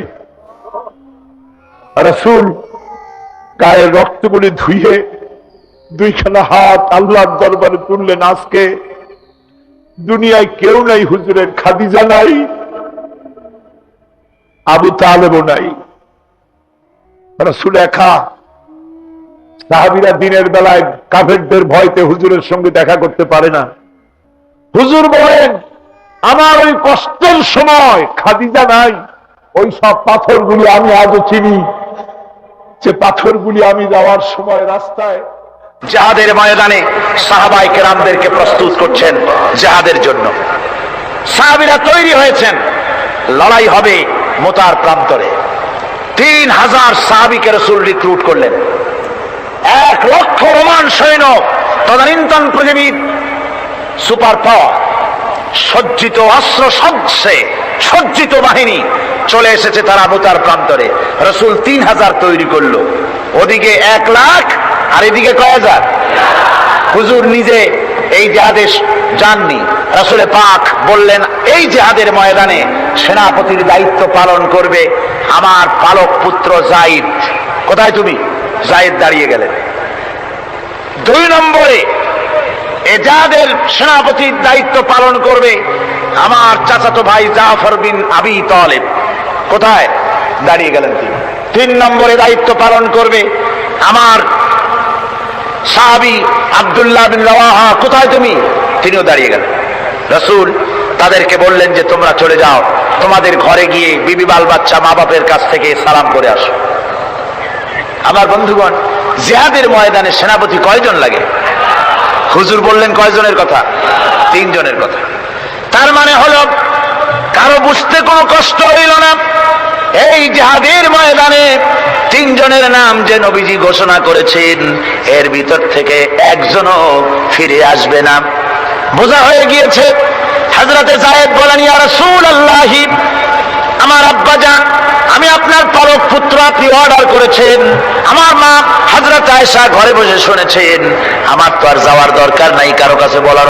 রাসূল গায়ের রক্তগুলি ধুইয়ে 2খানা হাত আল্লাহর দরবারে তুললেন। আজকে দুনিয়ায় কেউ নাই হুজুরের, খাদিজা নাই, আবু তালেবও নাই, রাসূল একা। সাহাবীরা দিনের বেলায় কাফেরদের ভয়তে হুজুরের সঙ্গে দেখা করতে পারে না। হুজুর বলেন, আমার ওই কষ্টের সময় খাদিজা নাই, ওই সব পাথরগুলি আমি আজও চিনি, যে পাথরগুলি আমি যাওয়ার সময় রাস্তায় জিহাদের ময়দানে সাহাবায়ে কেরামদেরকে প্রস্তুত করছেন জিহাদের জন্য। সাহাবীরা তৈরি হয়েছেন, লড়াই হবে মুতার প্রান্তরে। 3000 সাহাবীকে রাসূল রিক্রুট করলেন। 1 লক্ষ রোমান সৈন্য, তদানীন্তন পৃথিবীর সুপার পাওয়ার, সজ্জিত অস্ত্র সজ্জিত বাহিনী চলে এসেছে তারা মুতার প্রান্তরে। রাসূল 3000 তৈরি করলো, ওদিকে 1 লাখ আর এদিকে কয় হাজার। হুজুর নিজে এই জিহাদে যাননি। রাসূল পাক বললেন, এই জিহাদের ময়দানে সেনাপতির দায়িত্ব পালন করবে আমার পালক পুত্র যায়েদ। কোথায় তুমি? যায়েদ দাঁড়িয়ে গেলেন। 2 নম্বরে এ যাদের সেনাপতির দায়িত্ব পালন করবে আমার চাচাতো ভাই জাফর বিন আবি তালেব। কোথায় দাঁড়িয়ে গেলেন তিনি? 3 নম্বরে দায়িত্ব পালন করবে আমার সাহাবী আব্দুল্লাহ বিন রাওয়াহা। কোথায় তুমি? তিনিও দাঁড়িয়ে গেলেন। রাসূল তাদেরকে বললেন যে তোমরা চলে যাও, তোমাদের ঘরে গিয়ে বিবি বাল বাচ্চা মা বাপের কাছ থেকে সালাম করে আসো। আমার বন্ধুগণ, জিহাদের ময়দানে সেনাপতি কয়জন লাগে? হুজুর বললেন কয়জনের কথা? 3 জনের কথা। তার মানে হলো কারো বুঝতে কোনো কষ্ট হইল না, এই জিহাদের ময়দানে 3 জনের নাম যে নবীজি ঘোষণা করেছেন এর ভিতর থেকে একজনও ফিরে আসবে না। বোঝা হয়ে গিয়েছে। হযরতে যায়েদ বলেন, ইয়া রাসূলুল্লাহ, আমার আব্বা জান, আমি আপনার পরক পুত্র, আপনি অর্ডার করেছেন। আমার মা হযরত আয়েশা ঘরে বসে শুনেছেন। আমার তো আর যাওয়ার দরকার নাই কারো কাছে বলার।